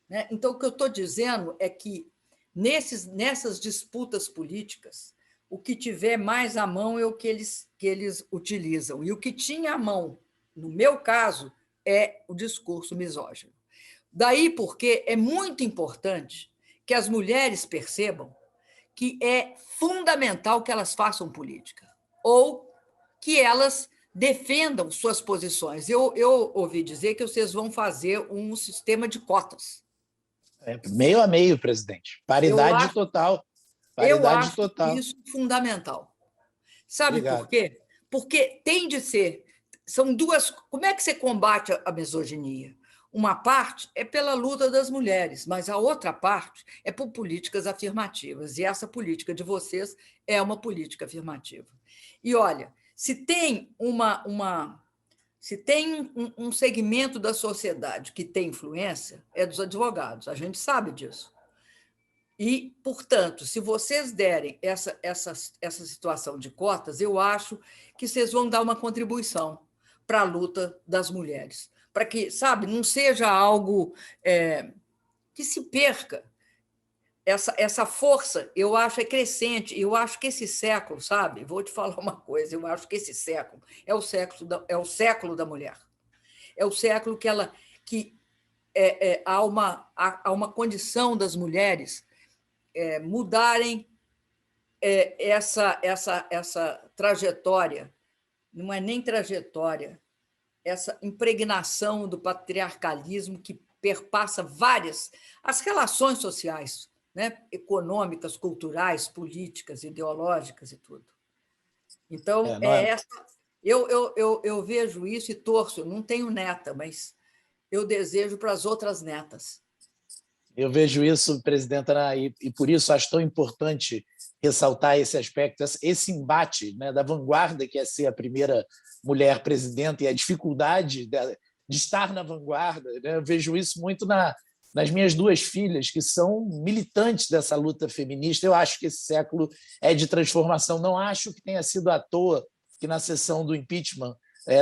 Né? Então, o que eu estou dizendo é que nessas disputas políticas, o que tiver mais à mão é o que eles utilizam. E o que tinha à mão, no meu caso, é o discurso misógino. Daí porque é muito importante que as mulheres percebam que é fundamental que elas façam política, ou que elas defendam suas posições. Eu ouvi dizer que vocês vão fazer um sistema de cotas. Meio a meio, presidente. Paridade total. Eu Paridade acho total. isso fundamental. Sabe Obrigado. por quê? Porque tem de ser... São duas... Como é que você combate a misoginia? Uma parte é pela luta das mulheres, mas a outra parte é por políticas afirmativas. E essa política de vocês é uma política afirmativa. E, olha, se tem um segmento da sociedade que tem influência, é dos advogados. A gente sabe disso. E, portanto, se vocês derem essa situação de cotas, eu acho que vocês vão dar uma contribuição para a luta das mulheres, para que, sabe, não seja algo que se perca. Essa força, eu acho, é crescente. Eu acho que esse século, sabe, vou te falar uma coisa, eu acho que esse século é o século da mulher. É o século que há uma condição das mulheres mudarem essa trajetória, não é nem trajetória, essa impregnação do patriarcalismo que perpassa as relações sociais, né? Econômicas, culturais, políticas, ideológicas e tudo. Então, eu vejo isso e torço. Eu não tenho neta, mas eu desejo para as outras netas. Eu vejo isso, presidenta, e por isso acho tão importante ressaltar esse aspecto, esse embate, né, da vanguarda, que é ser a primeira mulher presidenta, e a dificuldade de estar na vanguarda. Né? Eu vejo isso muito nas minhas duas filhas, que são militantes dessa luta feminista. Eu acho que esse século é de transformação. Não acho que tenha sido à toa que, na sessão do impeachment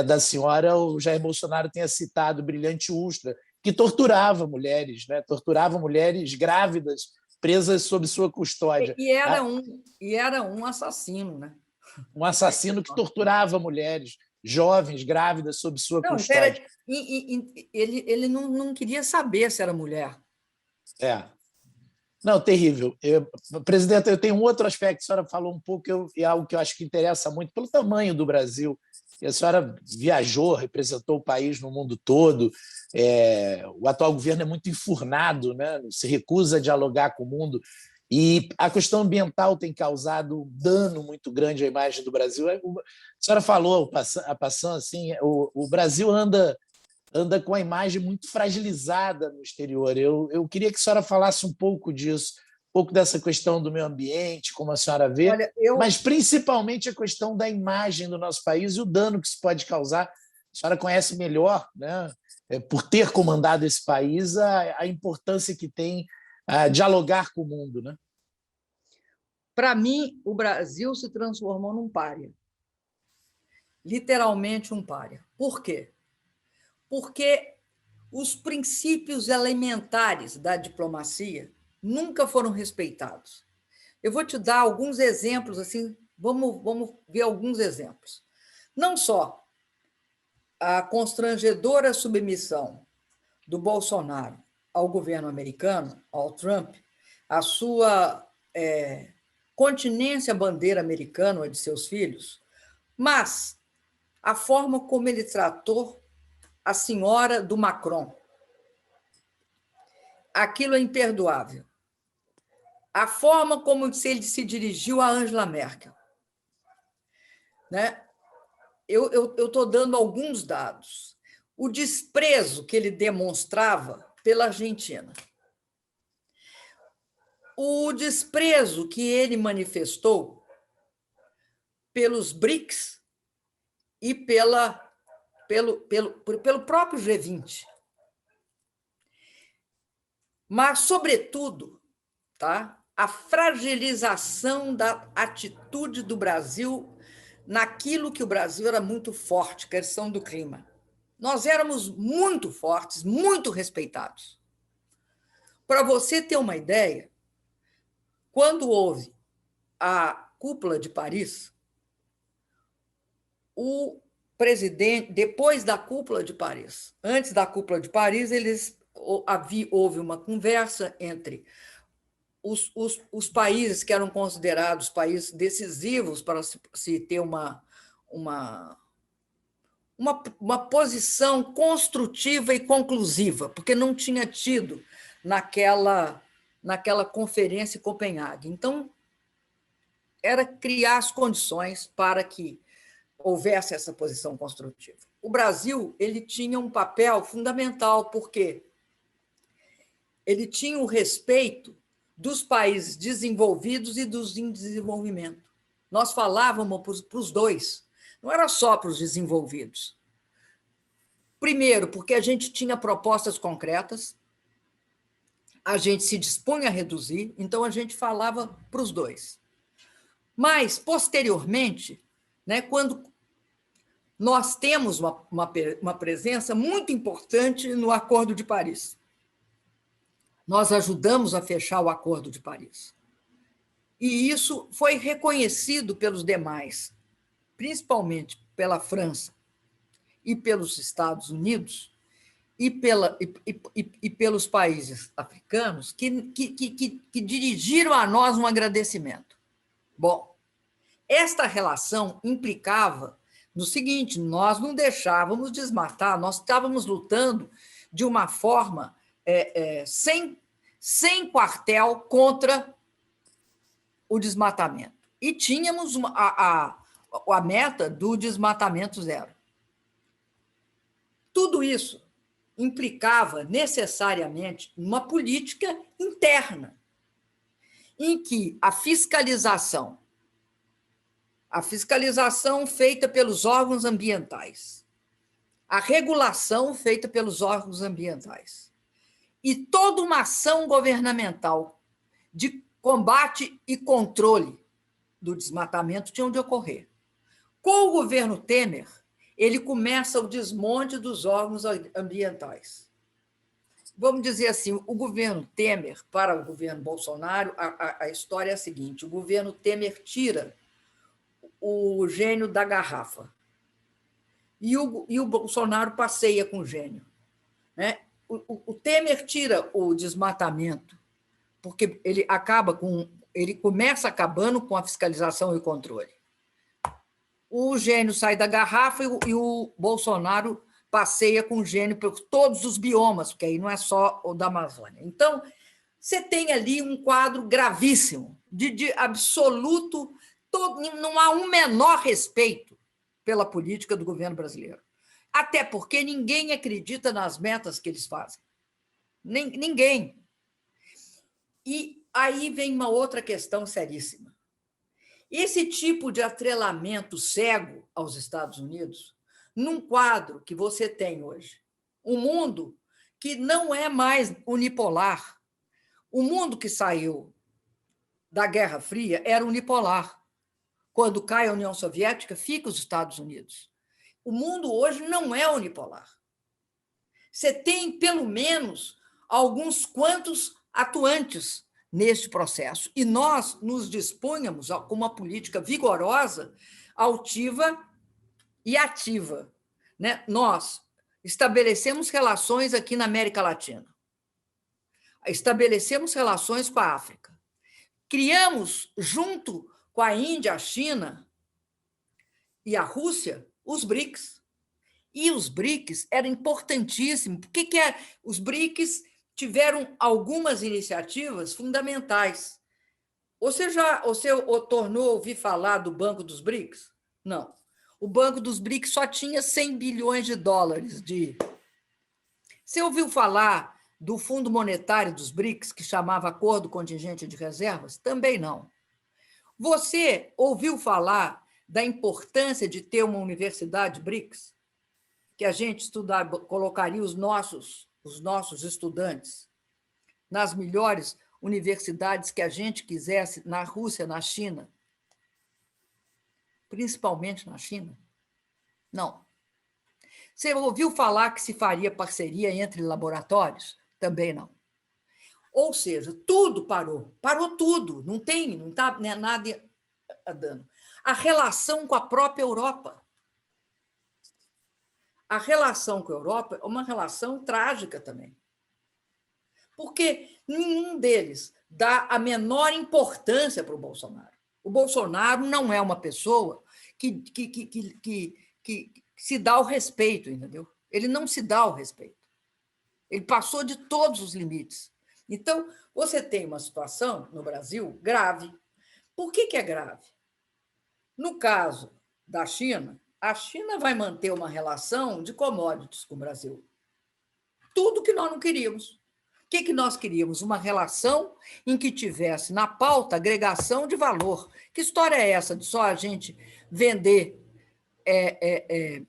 da senhora, o Jair Bolsonaro tenha citado o brilhante Ustra, que torturava mulheres, né? Torturava mulheres grávidas presas sob sua custódia. E era um assassino, né? Um assassino que torturava mulheres jovens, grávidas, sob sua custódia. Ele não queria saber se era mulher. Não, terrível. Presidenta, eu tenho um outro aspecto, a senhora falou um pouco, é algo que eu acho que interessa muito, pelo tamanho do Brasil. E a senhora viajou, representou o país no mundo todo. O atual governo é muito enfurnado, né? Se recusa a dialogar com o mundo. E a questão ambiental tem causado um dano muito grande à imagem do Brasil. A senhora falou, passando assim, o Brasil anda com a imagem muito fragilizada no exterior. Eu queria que a senhora falasse um pouco disso, um pouco dessa questão do meio ambiente, como a senhora vê, mas principalmente a questão da imagem do nosso país e o dano que isso pode causar. A senhora conhece melhor, né, por ter comandado esse país, a importância que tem dialogar com o mundo. Né? Para mim, o Brasil se transformou num pária. Literalmente um pária. Por quê? Porque os princípios elementares da diplomacia nunca foram respeitados. Eu vou te dar alguns exemplos, assim, vamos ver alguns exemplos. Não só a constrangedora submissão do Bolsonaro ao governo americano, ao Trump, a sua continência à bandeira americana de seus filhos, mas a forma como ele tratou a senhora do Macron. Aquilo é imperdoável. A forma como ele se dirigiu a Angela Merkel. Né? eu estou dando alguns dados. O desprezo que ele demonstrava pela Argentina, o desprezo que ele manifestou pelos BRICS e pelo próprio G20. Mas, sobretudo, tá, a fragilização da atitude do Brasil naquilo que o Brasil era muito forte, questão do clima. Nós éramos muito fortes, muito respeitados. Para você ter uma ideia, quando houve a cúpula de Paris, o presidente, depois da cúpula de Paris, antes da cúpula de Paris, houve uma conversa entre os países que eram considerados países decisivos para se ter uma posição construtiva e conclusiva, porque não tinha tido naquela conferência em Copenhague. Então, era criar as condições para que houvesse essa posição construtiva. O Brasil ele tinha um papel fundamental, porque ele tinha o respeito dos países desenvolvidos e dos em desenvolvimento. Nós falávamos para os dois, não era só para os desenvolvidos. Primeiro, porque a gente tinha propostas concretas, a gente se dispunha a reduzir, então a gente falava para os dois. Mas, posteriormente, né, quando nós temos uma presença muito importante no Acordo de Paris. Nós ajudamos a fechar o Acordo de Paris. E isso foi reconhecido pelos demais, principalmente pela França e pelos Estados Unidos e pelos países africanos que dirigiram a nós um agradecimento. Bom, esta relação implicava no seguinte: nós não deixávamos desmatar, nós estávamos lutando de uma forma sem quartel contra o desmatamento. E tínhamos a meta do desmatamento zero. Tudo isso implicava necessariamente uma política interna, em que a fiscalização feita pelos órgãos ambientais, a regulação feita pelos órgãos ambientais e toda uma ação governamental de combate e controle do desmatamento tinham de ocorrer. Com o governo Temer, ele começa o desmonte dos órgãos ambientais. Vamos dizer assim, o governo Temer, para o governo Bolsonaro, a história é a seguinte: o governo Temer tira o gênio da garrafa e o Bolsonaro passeia com o gênio. Né? O Temer tira o desmatamento, porque ele começa acabando com a fiscalização e o controle. O gênio sai da garrafa e o Bolsonaro passeia com o gênio por todos os biomas, porque aí não é só o da Amazônia. Então, você tem ali um quadro gravíssimo, de absoluto, não há um menor respeito pela política do governo brasileiro. Até porque ninguém acredita nas metas que eles fazem. Ninguém. E aí vem uma outra questão seríssima. Esse tipo de atrelamento cego aos Estados Unidos, num quadro que você tem hoje, um mundo que não é mais unipolar. O mundo que saiu da Guerra Fria era unipolar. Quando cai a União Soviética, fica os Estados Unidos. O mundo hoje não é unipolar. Você tem, pelo menos, alguns quantos atuantes neste processo. E nós nos dispunhamos com uma política vigorosa, altiva e ativa. Né? Nós estabelecemos relações aqui na América Latina. Estabelecemos relações com a África. Criamos, junto com a Índia, a China e a Rússia, os BRICS. E os BRICS eram importantíssimos. Por que os BRICS tiveram algumas iniciativas fundamentais? Você tornou a ouvir falar do Banco dos BRICS? Não. o Banco dos BRICS só tinha 100 bilhões de dólares de... Você ouviu falar do Fundo Monetário dos BRICS, que chamava Acordo Contingente de Reservas? Também não. Você ouviu falar da importância de ter uma universidade BRICS? Que a gente colocaria os nossos estudantes nas melhores universidades que a gente quisesse, na Rússia, na China, principalmente na China? Não. Você ouviu falar que se faria parceria entre laboratórios? Também não. Ou seja, tudo parou tudo, não está nada dando. A relação com a própria Europa. A relação com a Europa é uma relação trágica também. Porque nenhum deles dá a menor importância para o Bolsonaro. O Bolsonaro não é uma pessoa que se dá o respeito, entendeu? Ele não se dá o respeito. Ele passou de todos os limites. Então, você tem uma situação no Brasil grave. Por que é grave? No caso da China, a China vai manter uma relação de commodities com o Brasil. Tudo que nós não queríamos. O que nós queríamos? Uma relação em que tivesse na pauta agregação de valor. Que história é essa de só a gente vender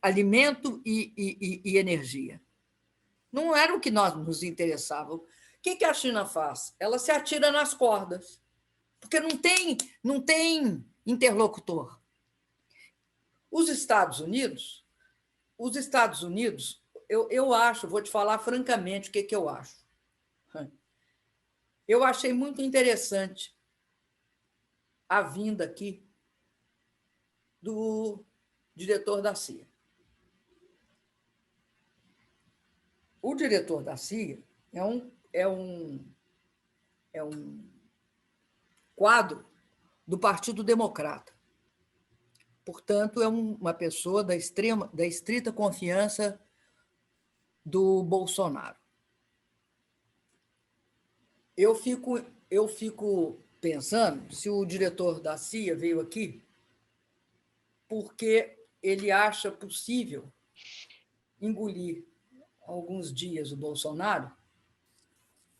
alimento e energia? Não era o que nós nos interessava. O que a China faz? Ela se atira nas cordas, porque não tem interlocutor. Os Estados Unidos, eu acho, vou te falar francamente o que eu acho. Eu achei muito interessante a vinda aqui do diretor da CIA. O diretor da CIA é um quadro do Partido Democrata. Portanto, é uma pessoa da estrita confiança do Bolsonaro. Eu fico pensando se o diretor da CIA veio aqui porque ele acha possível engolir alguns dias o Bolsonaro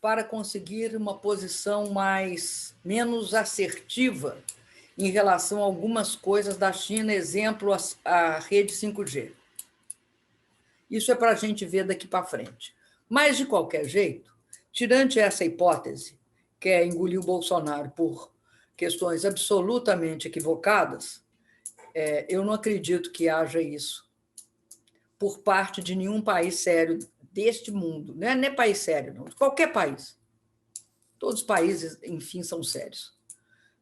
para conseguir uma posição menos assertiva em relação a algumas coisas da China, exemplo, a rede 5G. Isso é para a gente ver daqui para frente. Mas, de qualquer jeito, tirante essa hipótese, que é engolir o Bolsonaro por questões absolutamente equivocadas, eu não acredito que haja isso por parte de nenhum país sério deste mundo. Não é país sério, não. Qualquer país. Todos os países, enfim, são sérios.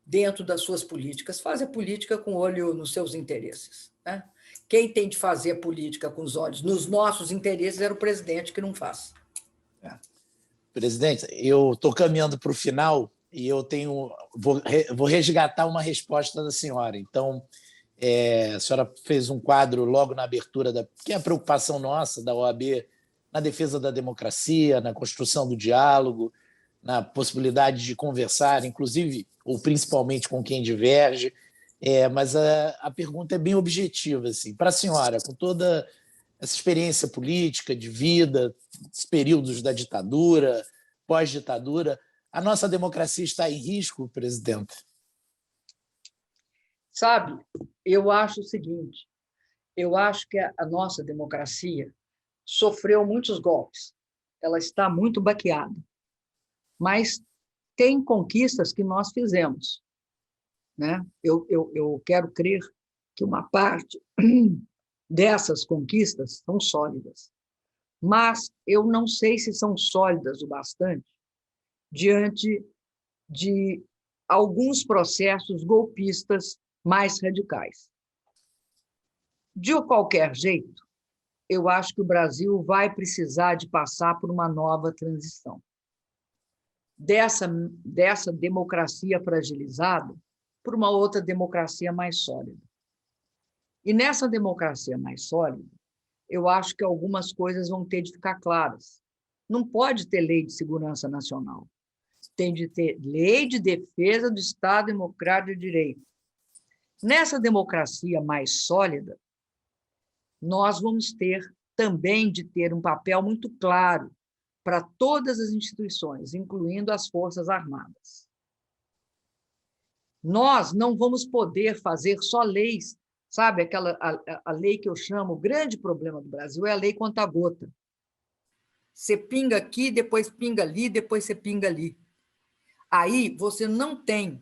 Dentro das suas políticas. Fazem a política com olho nos seus interesses. Né? Quem tem de fazer a política com os olhos nos nossos interesses era o presidente, que não faz. Presidente, eu estou caminhando para o final e vou resgatar uma resposta da senhora. Então, a senhora fez um quadro logo na abertura, que é a preocupação nossa da OAB na defesa da democracia, na construção do diálogo, na possibilidade de conversar, inclusive, ou principalmente com quem diverge. Mas a pergunta é bem objetiva. Assim, para a senhora, com toda essa experiência política, de vida, os períodos da ditadura, pós-ditadura, a nossa democracia está em risco, presidente? Sabe, eu acho o seguinte, eu acho que a nossa democracia sofreu muitos golpes, ela está muito baqueada, mas tem conquistas que nós fizemos. Né? Eu quero crer que uma parte dessas conquistas são sólidas, mas eu não sei se são sólidas o bastante diante de alguns processos golpistas mais radicais. De qualquer jeito, eu acho que o Brasil vai precisar de passar por uma nova transição. Dessa democracia fragilizada por uma outra democracia mais sólida. E nessa democracia mais sólida, eu acho que algumas coisas vão ter de ficar claras. Não pode ter lei de segurança nacional. Tem de ter lei de defesa do Estado Democrático de Direito. Nessa democracia mais sólida, nós vamos ter também de ter um papel muito claro para todas as instituições, incluindo as Forças Armadas. Nós não vamos poder fazer só leis, sabe, a lei que eu chamo, o grande problema do Brasil é a lei conta-gota. Você pinga aqui, depois pinga ali, depois você pinga ali. Aí você não tem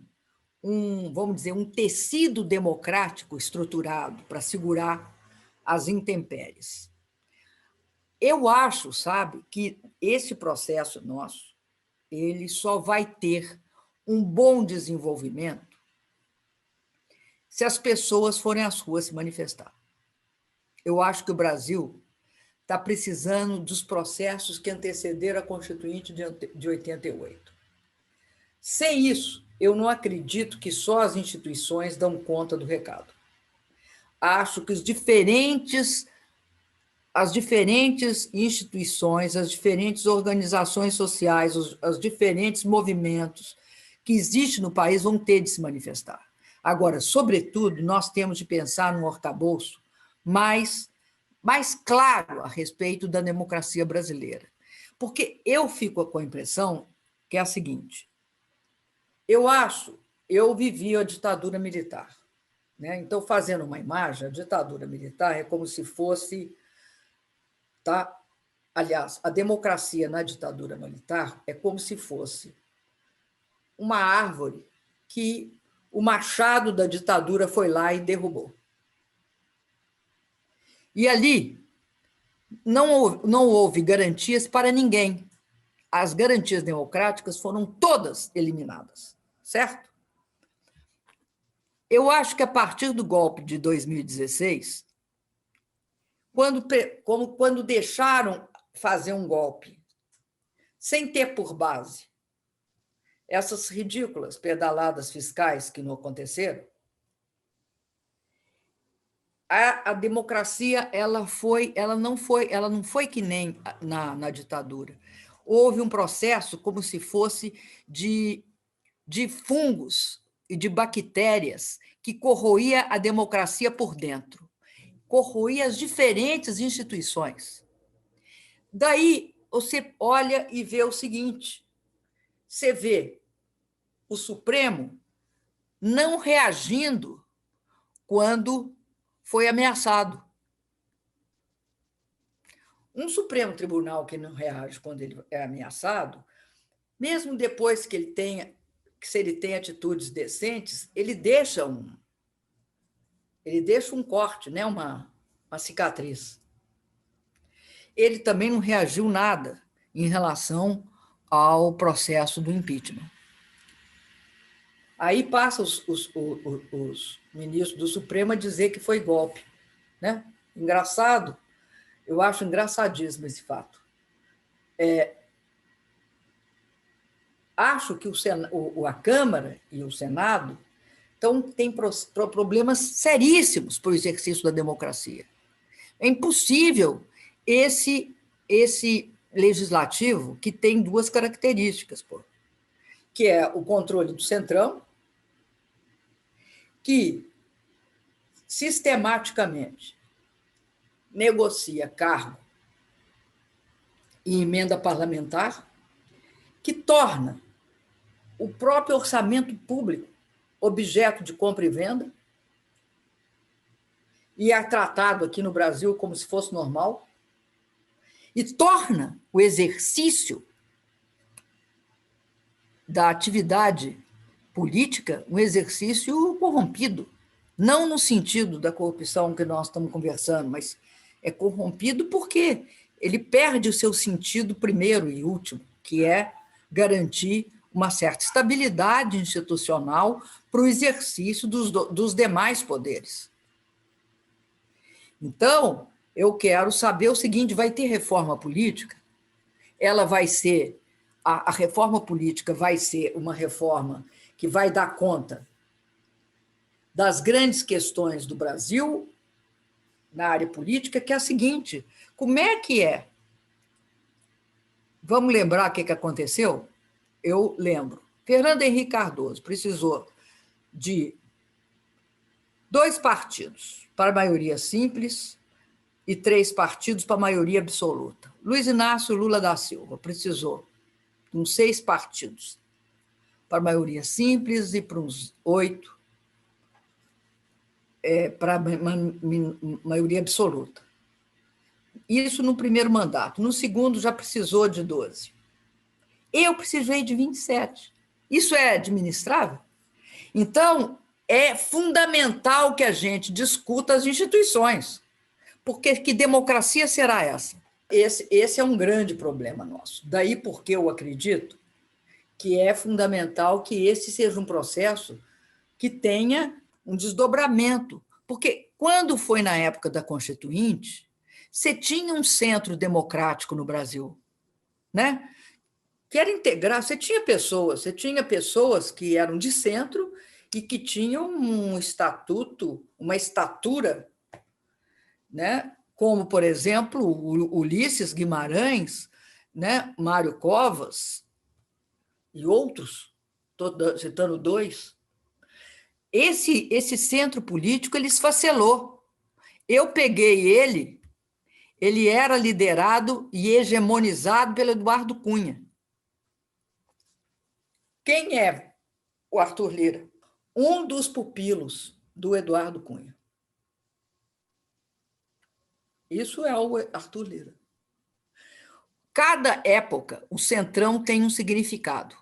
vamos dizer, um tecido democrático estruturado para segurar as intempéries. Eu acho, sabe, que esse processo nosso, ele só vai ter um bom desenvolvimento se as pessoas forem às ruas se manifestar. Eu acho que o Brasil está precisando dos processos que antecederam a Constituinte de 88. Sem isso, eu não acredito que só as instituições dão conta do recado. Acho que as diferentes instituições, as diferentes organizações sociais, os diferentes movimentos que existem no país vão ter de se manifestar. Agora, sobretudo, nós temos de pensar num arcabouço mais claro a respeito da democracia brasileira. Porque eu fico com a impressão que é a seguinte: eu vivi a ditadura militar, né? Então, fazendo uma imagem, a ditadura militar é como se fosse, tá? Aliás, a democracia na ditadura militar é como se fosse uma árvore que o machado da ditadura foi lá e derrubou. E ali não houve garantias para ninguém. As garantias democráticas foram todas eliminadas, certo? Eu acho que a partir do golpe de 2016, quando deixaram fazer um golpe sem ter por base essas ridículas pedaladas fiscais que não aconteceram, a democracia ela não foi que nem na ditadura. Houve um processo como se fosse de fungos e de bactérias que corroía a democracia por dentro, corroía as diferentes instituições. Daí você olha e vê o seguinte: você vê o Supremo não reagindo quando foi ameaçado. Um Supremo Tribunal que não reage quando ele é ameaçado, mesmo depois que se ele tem atitudes decentes, ele deixa um corte, né? uma cicatriz. Ele também não reagiu nada em relação ao processo do impeachment. Aí passa os ministros do Supremo a dizer que foi golpe, né? Engraçado, eu acho engraçadíssimo esse fato. Acho que a Câmara e o Senado têm problemas seríssimos para o exercício da democracia. É impossível esse legislativo que tem duas características, que é o controle do Centrão, que sistematicamente negocia cargo e emenda parlamentar, que torna o próprio orçamento público objeto de compra e venda, e é tratado aqui no Brasil como se fosse normal, e torna o exercício da atividade política um exercício corrompido, não no sentido da corrupção que nós estamos conversando, mas é corrompido porque ele perde o seu sentido primeiro e último, que é garantir uma certa estabilidade institucional para o exercício dos demais poderes. Então, eu quero saber o seguinte: vai ter reforma política? Ela vai ser, a reforma política vai ser uma reforma que vai dar conta das grandes questões do Brasil na área política, que é a seguinte: como é que é? Vamos lembrar o que aconteceu? Eu lembro. Fernando Henrique Cardoso precisou de 2 partidos para a maioria simples, e 3 partidos para maioria absoluta. Luiz Inácio Lula da Silva precisou de uns 6 partidos para maioria simples e para uns 8 para maioria absoluta. Isso no primeiro mandato. No segundo, já precisou de 12. Eu precisei de 27. Isso é administrável? Então, é fundamental que a gente discuta as instituições, porque que democracia será essa? Esse é um grande problema nosso. Daí porque eu acredito que é fundamental que esse seja um processo que tenha um desdobramento, porque quando foi na época da Constituinte, você tinha um centro democrático no Brasil, né? Que era integrar, você tinha pessoas que eram de centro e que tinham um estatuto, uma estatura, né? Como, por exemplo, Ulisses Guimarães, né? Mário Covas e outros, estou citando 2. Esse centro político ele esfacelou. Eu peguei ele era liderado e hegemonizado pelo Eduardo Cunha. Quem é o Arthur Lira? Um dos pupilos do Eduardo Cunha. Isso é o Arthur Lira. Cada época, o Centrão tem um significado.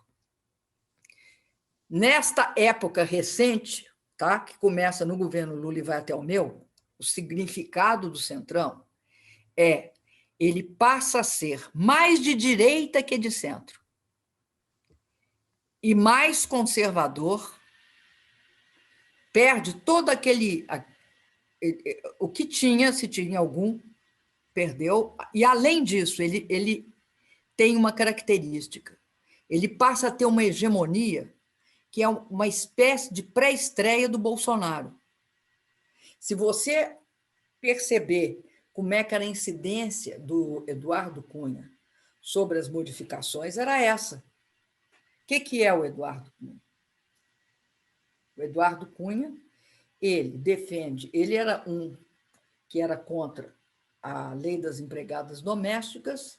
Nesta época recente, tá, que começa no governo Lula e vai até o meu, o significado do Centrão ele passa a ser mais de direita que de centro e mais conservador, perde todo aquele... O que tinha, se tinha algum, perdeu. E, além disso, ele tem uma característica. Ele passa a ter uma hegemonia que é uma espécie de pré-estreia do Bolsonaro. Se você perceber como é que era a incidência do Eduardo Cunha sobre as modificações, era essa. O que é o Eduardo Cunha? O Eduardo Cunha, ele defende, ele era um que era contra a lei das empregadas domésticas,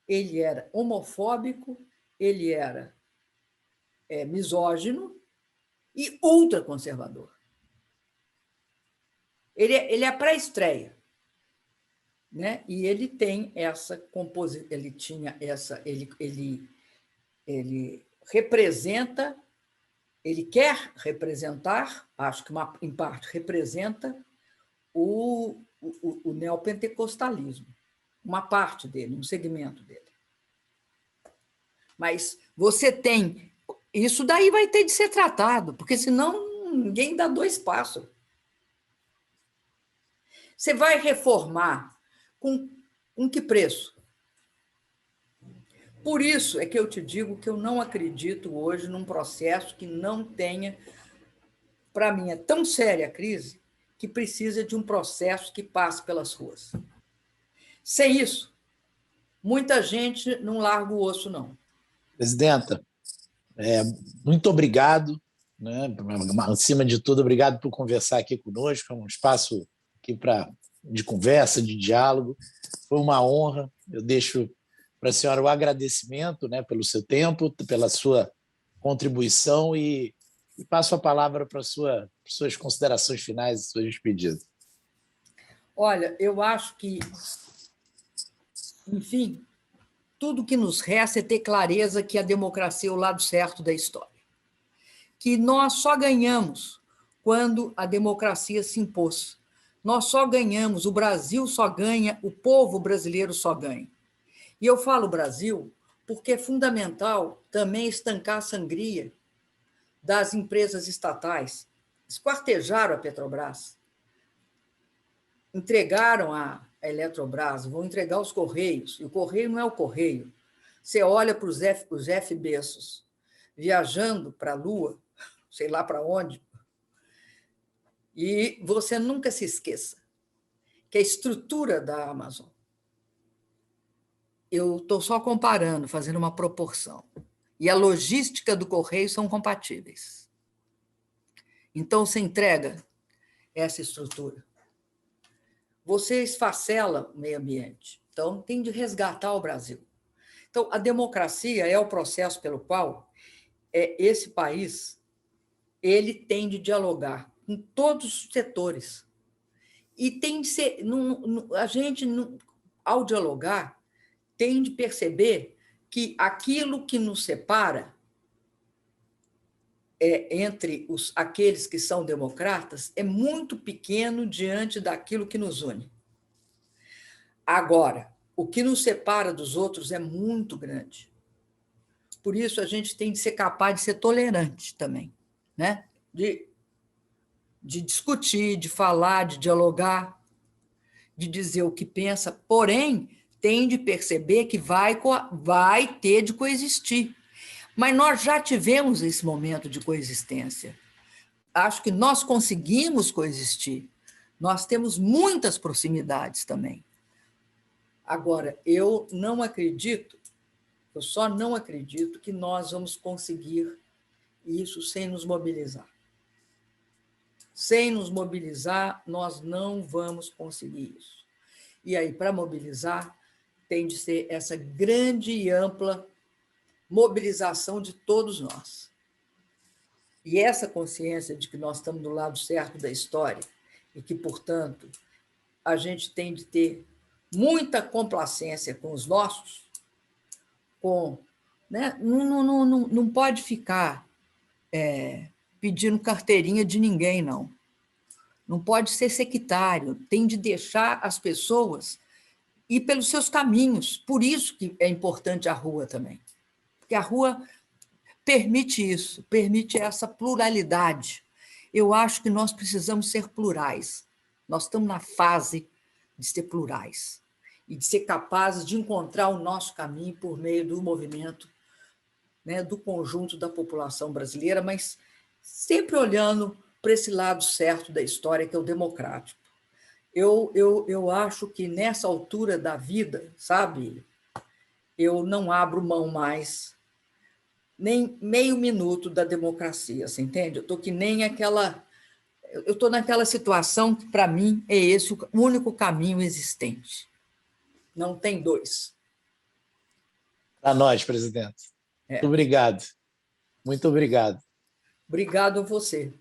ele era homofóbico, ele era misógino e ultraconservador. Ele é a pré-estreia, né? E ele tem essa composição, ele tinha essa, ele representa, ele quer representar, acho que em parte representa o neopentecostalismo, uma parte dele, um segmento dele. Mas você tem... Isso daí vai ter de ser tratado, porque senão ninguém dá 2 passos. Você vai reformar com que preço? Por isso é que eu te digo que eu não acredito hoje num processo que não tenha... Para mim, é tão séria a crise que precisa de um processo que passe pelas ruas. Sem isso, muita gente não larga o osso, não. Presidenta, muito obrigado, né? Acima de tudo, obrigado por conversar aqui conosco, é um espaço aqui de conversa, de diálogo. Foi uma honra. Eu deixo para a senhora o agradecimento, né, pelo seu tempo, pela sua contribuição e passo a palavra para suas considerações finais e suas despedidas. Olha, eu acho que, enfim, tudo que nos resta é ter clareza que a democracia é o lado certo da história. Que nós só ganhamos quando a democracia se impôs. Nós só ganhamos, o Brasil só ganha, o povo brasileiro só ganha. E eu falo Brasil porque é fundamental também estancar a sangria das empresas estatais. Esquartejaram a Petrobras, entregaram a Eletrobras, vão entregar os Correios, e o Correio não é o Correio. Você olha para o Jeff Bezos viajando para a Lua, sei lá para onde, e você nunca se esqueça que a estrutura da Amazon, eu estou só comparando, fazendo uma proporção, e a logística do Correio são compatíveis. Então, você entrega essa estrutura. você esfacela o meio ambiente. Então, tem de resgatar o Brasil. Então, a democracia é o processo pelo qual esse país ele tem de dialogar com todos os setores. E tem de ser. A gente, ao dialogar, tem de perceber que aquilo que nos separa entre aqueles que são democratas é muito pequeno diante daquilo que nos une. Agora, o que nos separa dos outros é muito grande. Por isso, a gente tem de ser capaz de ser tolerante também, né? De discutir, de falar, de dialogar, de dizer o que pensa, porém, tem de perceber que vai ter de coexistir. Mas nós já tivemos esse momento de coexistência. Acho que nós conseguimos coexistir. Nós temos muitas proximidades também. Agora, eu só não acredito que nós vamos conseguir isso sem nos mobilizar. Sem nos mobilizar, nós não vamos conseguir isso. E aí, para mobilizar, tem de ser essa grande e ampla mobilização de todos nós. E essa consciência de que nós estamos do lado certo da história e que, portanto, a gente tem de ter muita complacência com os nossos, né? Não pode ficar pedindo carteirinha de ninguém, não. Não pode ser sectário, tem de deixar as pessoas ir pelos seus caminhos. Por isso que é importante a rua também. Porque a rua permite isso, permite essa pluralidade. Eu acho que nós precisamos ser plurais. Nós estamos na fase de ser plurais e de ser capazes de encontrar o nosso caminho por meio do movimento, né, do conjunto da população brasileira, mas sempre olhando para esse lado certo da história, que é o democrático. Eu acho que nessa altura da vida, sabe, eu não abro mão mais nem meio minuto da democracia, você entende? Eu estou que nem aquela... Eu estou naquela situação que, para mim, é esse o único caminho existente. Não tem dois. Para nós, presidente. Muito obrigado. Muito obrigado. Obrigado a você.